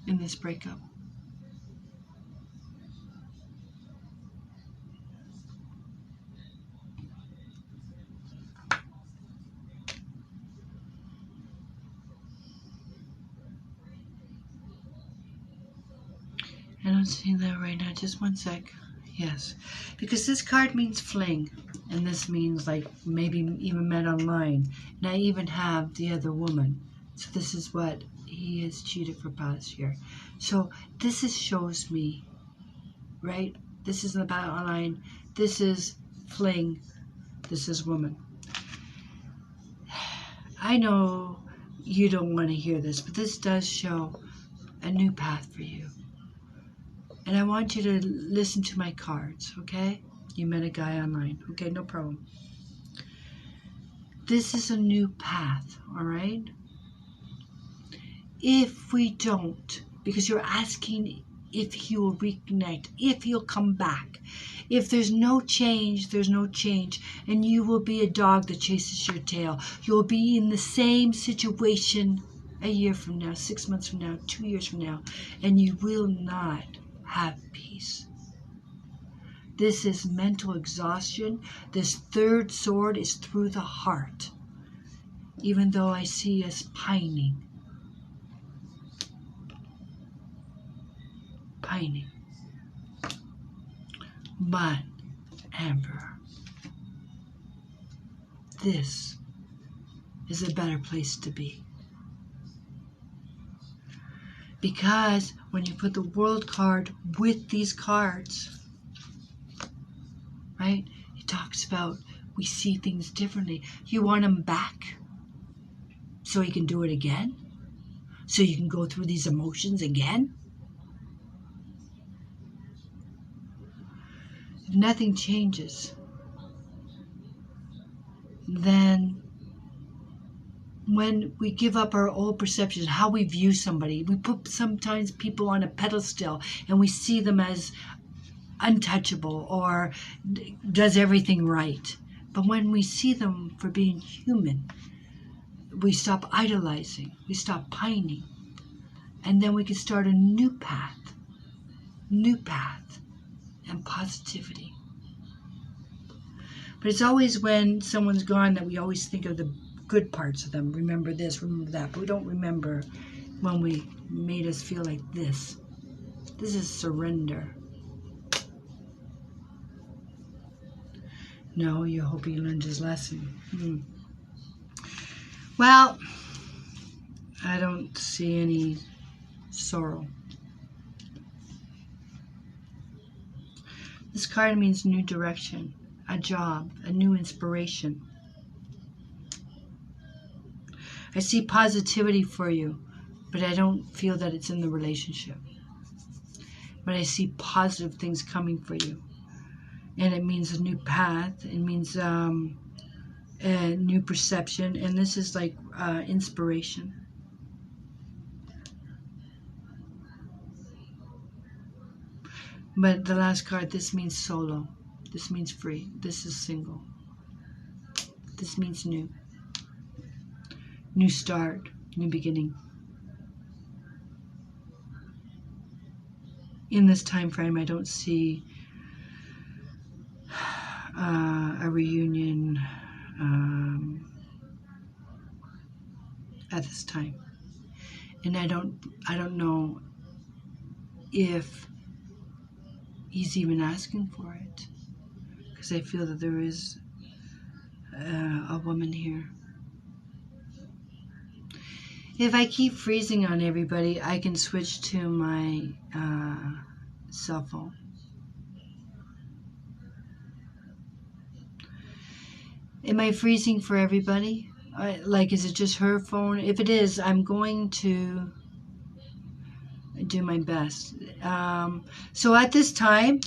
in this breakup? I don't see that right now. Just one sec. Yes. Because this card means fling. And this means like maybe even met online. And I even have the other woman. So this is what he has cheated for past year. So this is shows me, right? This is about online. This is fling. This is woman. I know you don't want to hear this, but this does show a new path for you. And I want you to listen to my cards, okay? You met a guy online. Okay, no problem. This is a new path, all right? If we don't, because you're asking if he will reconnect, if he'll come back. If there's no change, there's no change. And you will be a dog that chases your tail. You'll be in the same situation a year from now, 6 months from now, 2 years from now. And you will not have peace. This is mental exhaustion. This third sword is through the heart. Even though I see us pining. Pining. But, Amber, this is a better place to be. Because when you put the world card with these cards, right, it talks about we see things differently. You want him back so he can do it again? So you can go through these emotions again? If nothing changes, then when we give up our old perceptions, how we view somebody, we put sometimes people on a pedestal and we see them as untouchable or does everything right. But when we see them for being human, we stop idolizing, we stop pining, and then we can start a new path and positivity. But it's always when someone's gone that we always think of the good parts of them. Remember this, remember that. But we don't remember when we made us feel like this. This is surrender. No, you hope he learned his lesson. Well, I don't see any sorrow. This card means new direction, a job, a new inspiration. I see positivity for you, but I don't feel that it's in the relationship. But I see positive things coming for you. And it means a new path. It means a new perception. And this is like inspiration. But the last card, this means solo. This means free. This is single. This means new. New start. New beginning. In this time frame, I don't see a reunion at this time, and I don't know if he's even asking for it, because I feel that there is a woman here. If I keep freezing on everybody, I can switch to my cell phone. Am I freezing for everybody? Like, is it just her phone? If it is, I'm going to do my best. So at this time,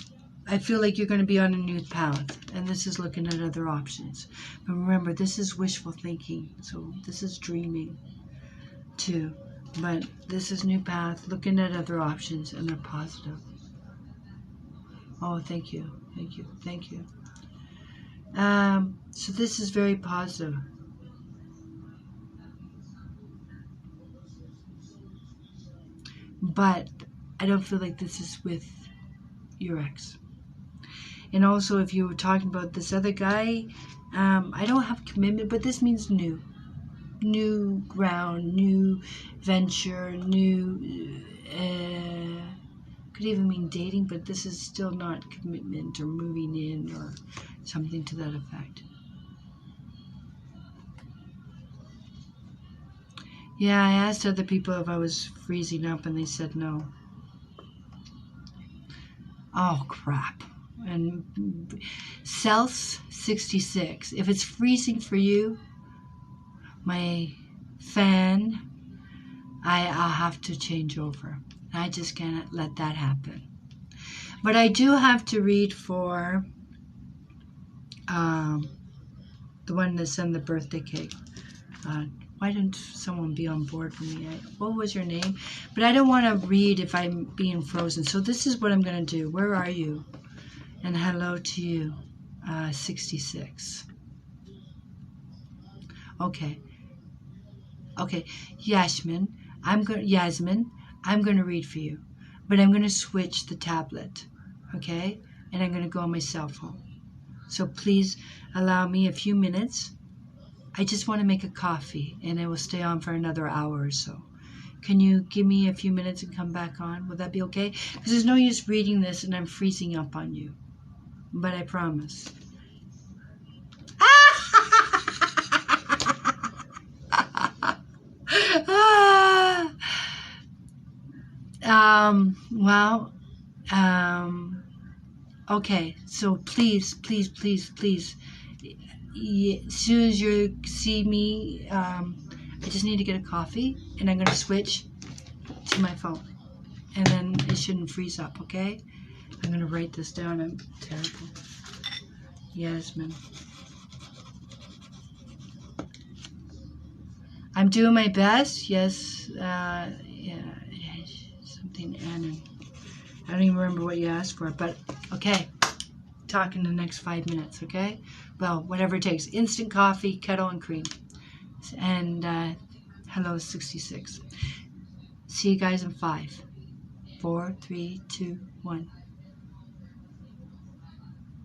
I feel like you're going to be on a new path. And this is looking at other options. But remember, this is wishful thinking. So this is dreaming too. But this is new path, looking at other options, and they're positive. Oh, thank you. Thank you. Thank you. So this is very positive. But I don't feel like this is with your ex. And also, if you were talking about this other guy, I don't have commitment, but this means new. New ground, new venture, new... could even mean dating, but this is still not commitment or moving in or something to that effect. Yeah, I asked other people if I was freezing up, and they said no. Oh, crap. And Celsius 66. If it's freezing for you, my fan, I'll have to change over. I just can't let that happen. But I do have to read for the one that sent the birthday cake. Why didn't someone be on board for me? What was your name? But I don't want to read if I'm being frozen. So this is what I'm going to do. Where are you? And hello to you, 66. Okay. Okay, Yasmin, I'm going to read for you, but I'm going to switch the tablet, okay? And I'm going to go on my cell phone. So please allow me a few minutes. I just want to make a coffee, and it will stay on for another hour or so. Can you give me a few minutes and come back on? Will that be okay? Because there's no use reading this and I'm freezing up on you. But I promise. Okay, so please, as soon as you see me, I just need to get a coffee, and I'm going to switch to my phone, and then it shouldn't freeze up, okay? I'm going to write this down. I'm terrible. Yasmin. I'm doing my best. Yes. Yeah. Something Annan. I don't even remember what you asked for, but okay. Talk in the next 5 minutes, okay? Well, whatever it takes. Instant coffee, kettle, and cream. And hello, 66. See you guys in 5, 4, 3, 2, 1.